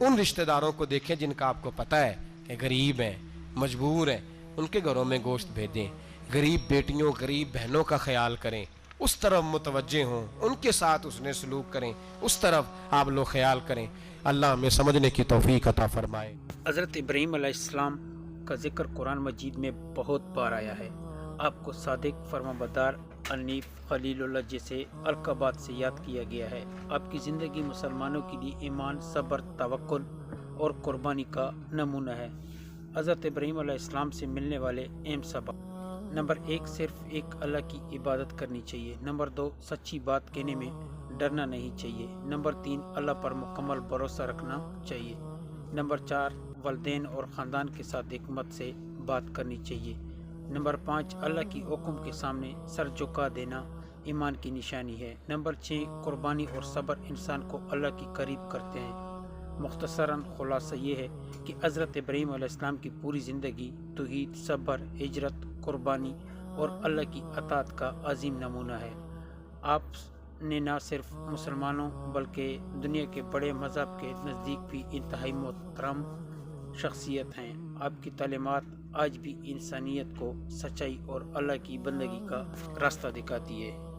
Speaker 1: ان رشتہ داروں کو دیکھیں جن کا آپ کو پتہ ہے کہ غریب ہیں، مجبور ہیں، ان کے گھروں میں گوشت بھیجیں۔ غریب بیٹیوں، غریب بہنوں کا خیال کریں، اس طرف متوجہ ہوں، ان کے ساتھ اس نے سلوک کریں، اس طرف آپ لوگ خیال کریں۔ اللہ ہمیں سمجھنے کی توفیق عطا فرمائے۔
Speaker 2: حضرت ابراہیم علیہ السلام کا ذکر قرآن مجید میں بہت بار آیا ہے۔ آپ کو صادق، فرمانبردار، انیف، خلیل اللہ جیسے القابات سے یاد کیا گیا ہے۔ آپ کی زندگی مسلمانوں کے لیے ایمان، صبر، توکل اور قربانی کا نمونہ ہے۔ حضرت ابراہیم علیہ السلام سے ملنے والے اہم سبق: نمبر 1، صرف ایک اللہ کی عبادت کرنی چاہیے۔ نمبر 2، سچی بات کہنے میں ڈرنا نہیں چاہیے۔ نمبر 3، اللہ پر مکمل بھروسہ رکھنا چاہیے۔ نمبر 4، والدین اور خاندان کے ساتھ حکمت سے بات کرنی چاہیے۔ نمبر 5، اللہ کی حکم کے سامنے سر جھکا دینا ایمان کی نشانی ہے۔ نمبر 6، قربانی اور صبر انسان کو اللہ کی قریب کرتے ہیں۔ مختصراً خلاصہ یہ ہے کہ حضرت ابراہیم علیہ السلام کی پوری زندگی توحید، صبر، ہجرت، قربانی اور اللہ کی اطاعت کا عظیم نمونہ ہے۔ آپ نے نہ صرف مسلمانوں بلکہ دنیا کے بڑے مذہب کے نزدیک بھی انتہائی محترم شخصیت ہیں۔ آپ کی تعلیمات آج بھی انسانیت کو سچائی اور اللہ کی بندگی کا راستہ دکھاتی ہے۔